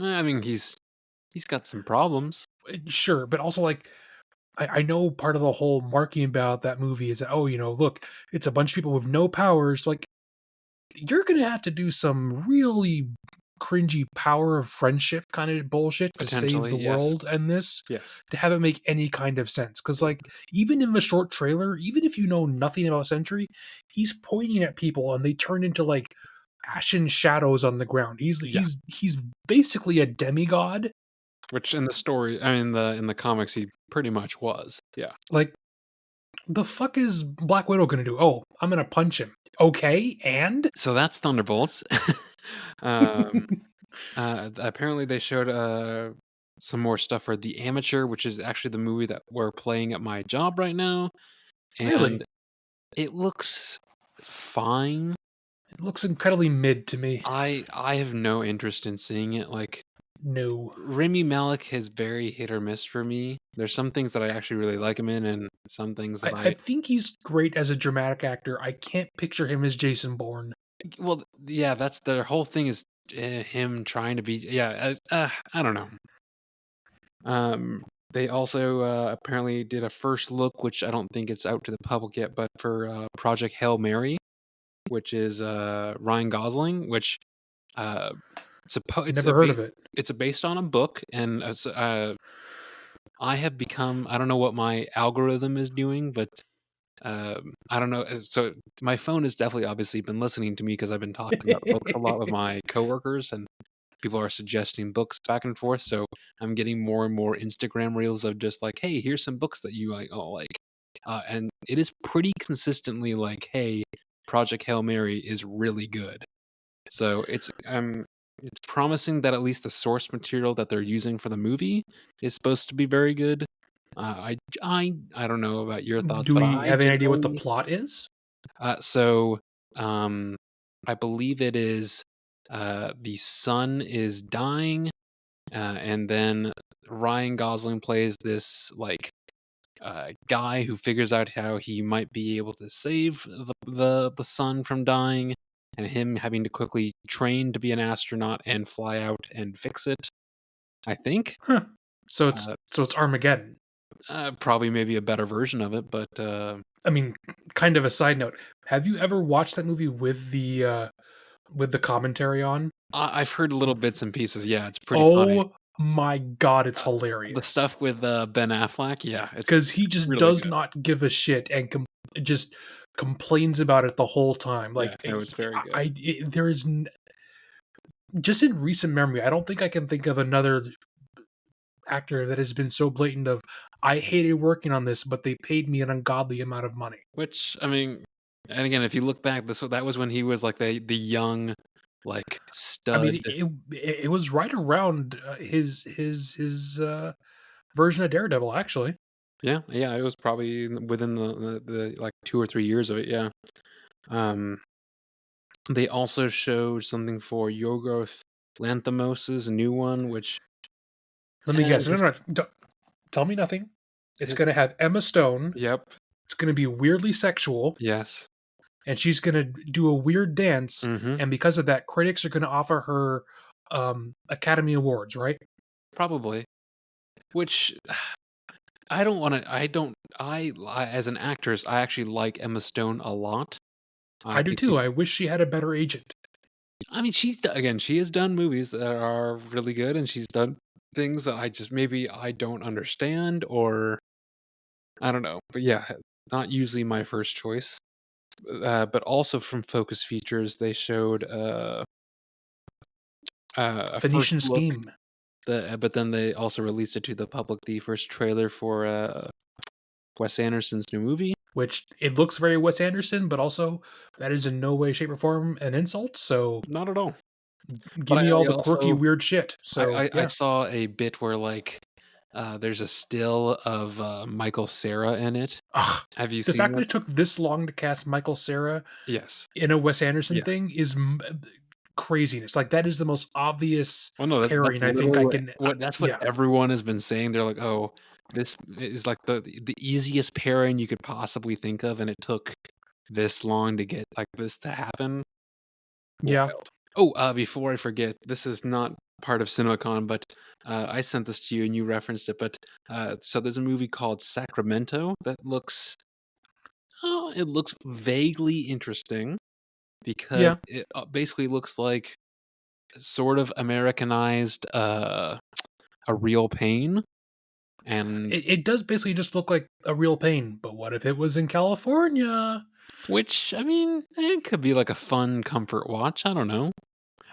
I mean, he's got some problems. Sure, but also like I know part of the whole marketing about that movie is that, oh, look, it's a bunch of people with no powers. Like, you're gonna have to do some really cringy power of friendship kind of bullshit to save Potentially, the yes, world and this yes. to have it make any kind of sense. Because like even in the short trailer, even if you know nothing about Sentry, he's pointing at people and they turn into like ashen shadows on the ground. He's Yeah. he's basically a demigod. Which in the story, I mean, in the comics, he pretty much was. Yeah. Like the fuck is Black Widow gonna do? Oh, I'm gonna punch him. Okay, and So that's Thunderbolts. um, apparently, they showed some more stuff for The Amateur, which is actually the movie that we're playing at my job right now, really, and it looks fine. it looks incredibly mid to me. I have no interest in seeing it. Like, No. Remy Malek is very hit or miss for me. There's some things that I actually really like him in, and some things that I think he's great as a dramatic actor. I can't picture him as Jason Bourne. well, yeah, that's their whole thing is him trying to be. Yeah, I don't know. They also apparently did a first look, which I don't think it's out to the public yet, but for Project Hail Mary, which is Ryan Gosling, which uh, Never heard of it. it's based on a book, and I have become, I don't know what my algorithm is doing, but I don't know. So my phone has definitely obviously been listening to me because I've been talking about books a lot with my coworkers, and people are suggesting books back and forth. So I'm getting more and more Instagram reels of just like, hey, here's some books that you like. Oh, like, and it is pretty consistently like, hey, Project Hail Mary is really good. So it's promising that at least the source material that they're using for the movie is supposed to be very good. I don't know about your thoughts, Do but we I have any idea what the generally plot is? so I believe it is the sun is dying, and then Ryan Gosling plays this like guy who figures out how he might be able to save the sun from dying, and him having to quickly train to be an astronaut and fly out and fix it. I think Huh. So it's uh, so it's Armageddon. probably maybe a better version of it, but I mean, kind of a side note. Have you ever watched that movie with the commentary on? I've heard little bits and pieces. Yeah, it's pretty funny. Oh my god, it's The hilarious. stuff with Ben Affleck, yeah, it's Because he just really does good. not give a shit and just complains about it the whole time. Yeah, Like no, it's very good. there is just in recent memory, I don't think I can think of another actor that has been so blatant of I hated working on this, but they paid me an ungodly amount of money. Which, I mean, And again, if you look back, that was when he was like the young, like I mean, stud. it was right around, his version of Daredevil, actually. Yeah, yeah, it was probably within the like 2 or 3 years of it, yeah. Um, they also showed something for Yorgos Lanthimos' new one, which, Let me guess. No, his no, no, don't tell me nothing. It's his gonna have Emma Stone. yep, It's gonna be weirdly sexual, yes, and she's gonna do a weird dance, mhm, and because of that, critics are gonna offer her, Academy Awards, right? probably, which as an actress, I actually like Emma Stone a lot. I I do think too. I wish she had a better agent. I mean, again, she has done movies that are really good, and she's done things that I just maybe I don't understand, or I don't know. But yeah, not usually my first choice. But also from Focus Features, they showed a first Phoenician look. Scheme, But then they also released it to the public, the first trailer for Wes Anderson's new movie. which it looks very Wes Anderson, but also that is in no way, shape, or form an insult. So Not at all. give But me all I the quirky, also weird shit. So I yeah. saw a bit where like there's a still of Michael Cera in it. Ugh, Have you the seen fact that it this? took this long to cast Michael Cera Yes. in a Wes Anderson Yes. thing is craziness. Like that is the most obvious Well, no, that's pairing I think literally I can. what that's what Yeah, everyone has been saying. They're like, "Oh, this is like the easiest pairing you could possibly think of, and it took this long to get like this to happen." yeah. Wild. Oh, before I forget, this is not part of CinemaCon, but I sent this to you and you referenced it. But so there's a movie called Sacramento that looks, oh, it looks vaguely interesting because Yeah, it basically looks like sort of Americanized a real pain, and it does basically just look like a real pain. But what if it was in California? which I mean, it could be like a fun comfort watch. I don't know.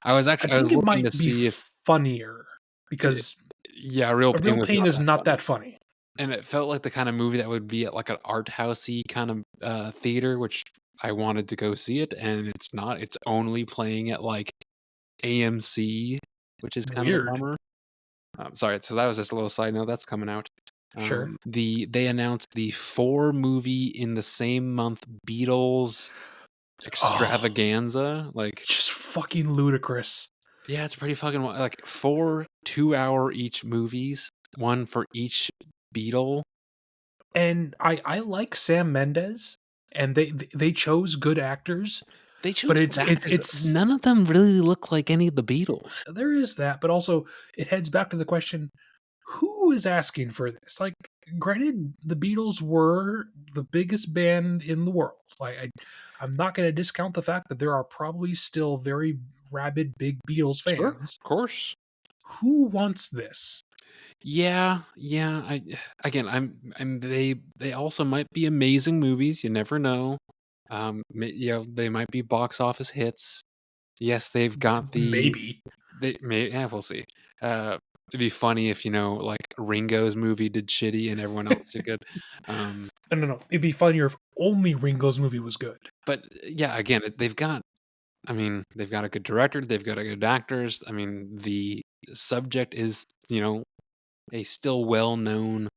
I I think was it looking to might be see if funnier it, because yeah, real a pain real was pain not is that not funny. that funny. And it felt like the kind of movie that would be at, like, an art housey kind of, theater, which I wanted to go see it, and it's not. It's only playing at, like, AMC, which is kind of a Weird. bummer. Sorry, so that was just a little side note, that's coming out. Sure. They announced the 4 movie in the same month Beatles Oh, extravaganza, like just fucking ludicrous. yeah, it's pretty fucking like, 4 two-hour each movies, 1 for each Beatle. And I like Sam Mendes, and they chose good actors, They but chose it's good it's actors. it's None of them really look like any of the Beatles. there is that, but also it heads back to the question, who is asking for this? Like, granted, the Beatles were the biggest band in the world. Like, I'm not going to discount the fact that there are probably still very rabid big Beatles Sure, fans. of course. Who wants this? Yeah, yeah. I again, I'm they also might be amazing movies. You never know. You know, they might be box office hits. Yes, they've got Maybe. they may yeah, we'll see. It'd be funny if you know, like Ringo's movie did shitty and everyone else did good. Um, No, no, no. It'd be funnier if only Ringo's movie was good. but yeah, again, they've got. I mean, they've got a good director. They've got a good actors. I mean, the subject is a still well-known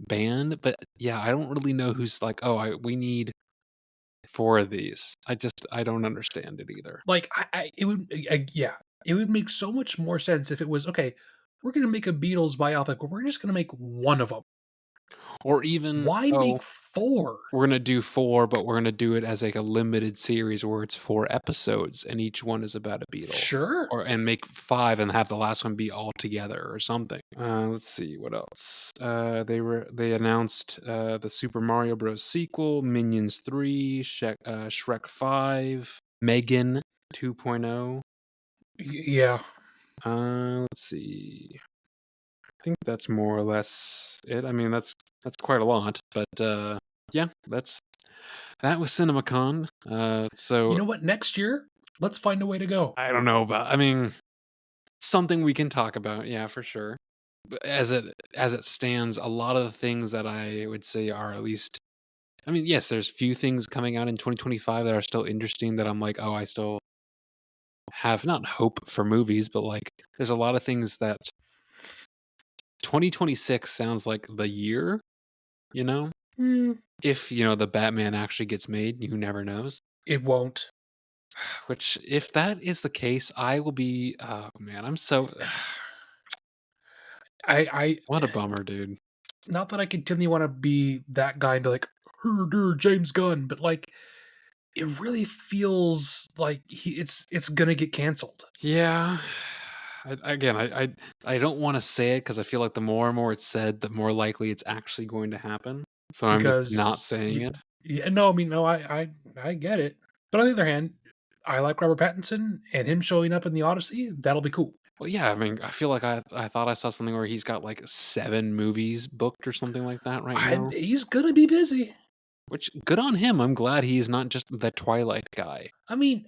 band, but yeah, I don't really know who's like, "Oh, we need 4 of these." I don't understand it either. Like, it would, yeah, it would make so much more sense if it was okay. We're gonna make a Beatles biopic, but we're just gonna make one of them. Or even, Why "Oh, make four? we're gonna do 4, but we're gonna do it as, like, a limited series where it's 4 episodes and each one is about a Beatle." Sure. And make 5 and have the last one be all together or something. Let's see, what else? They announced, the Super Mario Bros. Sequel, Minions 3, Shrek 5, Megan 2.0. Yeah. Let's see. I think that's more or less it. I mean, that's quite a lot, but, yeah, that was CinemaCon. You So know what? Next year, let's find a way to go. I don't know about I mean, something we can talk about, yeah, for sure. But as it stands, a lot of the things that I would say are at least I mean, yes, there's few things coming out in 2025 that are still interesting that I'm like, oh, I still have not hope for movies, but like, there's a lot of things that 2026 sounds like the year, you know? Mm, If, the Batman actually gets made, who never knows? it won't. Which, if that is the case, I will be, oh man, I'm so, I what a bummer, dude. not that I continually want to be that guy and be like, "Herder, James Gunn," but like it really feels like it's gonna get canceled Yeah. Again, I don't want to say it because I feel like the more and more it's said, the more likely it's actually going to happen. So I'm just not because saying it. yeah, no, I mean, no, I get it. But on the other hand, I like Robert Pattinson and him showing up in the Odyssey. That'll be cool. Well, yeah, I mean, I feel like I thought I saw something where he's got like 7 movies booked or something like that right now. He's gonna be busy. Which good on him. I'm glad he's not just the Twilight guy. I mean,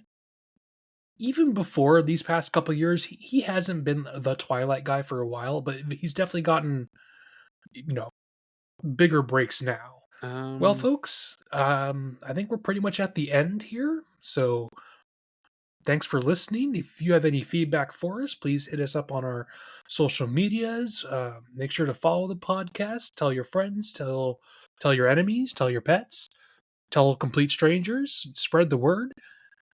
even before these past couple years, he hasn't been the Twilight guy for a while, but he's definitely gotten, you know, bigger breaks now. Well, Um, folks, I think we're pretty much at the end here. So thanks for listening. If you have any feedback for us, please hit us up on our social medias. Make sure to follow the podcast. Tell your friends. Tell your enemies. Tell your pets. Tell complete strangers. Spread the word.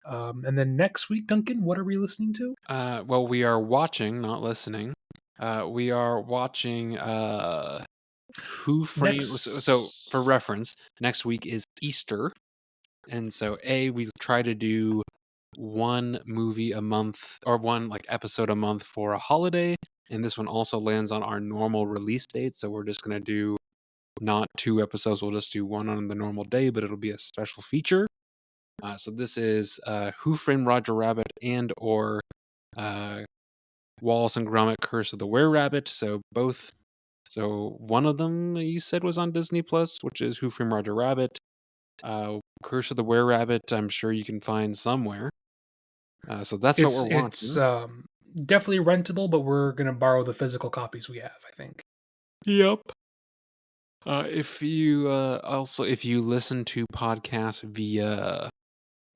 And then next week, Duncan, what are we listening to? well, we are watching, not listening. We are watching Who Framed so for Next, reference, next week is Easter. And so we try to do one movie a month or one like episode a month for a holiday. And this one also lands on our normal release date. So we're just gonna do not 2 episodes, we'll just do one on the normal day, but it'll be a special feature. So this is Who Framed Roger Rabbit and or uh, Wallace and Gromit: Curse of the Were Rabbit. So both. So one of them you said was on Disney Plus, which is Who Framed Roger Rabbit. Curse of the Were Rabbit, I'm sure you can find somewhere. So that's what we're it's watching. definitely rentable, but we're gonna borrow the physical copies we have. I think. Yep. If you if you listen to podcasts via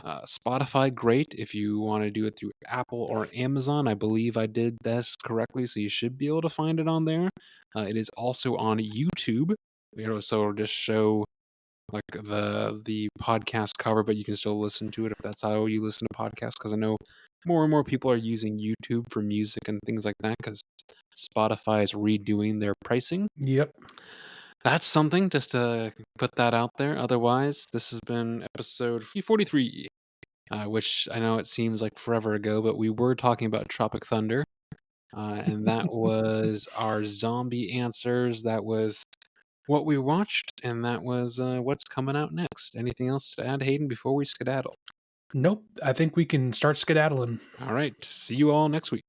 Spotify, great. If you want to do it through Apple or Amazon, I believe I did this correctly, so you should be able to find it on there. It is also on YouTube. So it'll just show like the podcast cover, but you can still listen to it if that's how you listen to podcasts. Because I know more and more people are using YouTube for music and things like that because Spotify is redoing their pricing. Yep. That's something just to put that out there. Otherwise, this has been episode 43, which I know it seems like forever ago, but we were talking about Tropic Thunder, and that was our zombie answers. That was what we watched, and that was what's coming out next. Anything else to add, Hayden, before we skedaddle? Nope. I think we can start skedaddling. All right, see you all next week.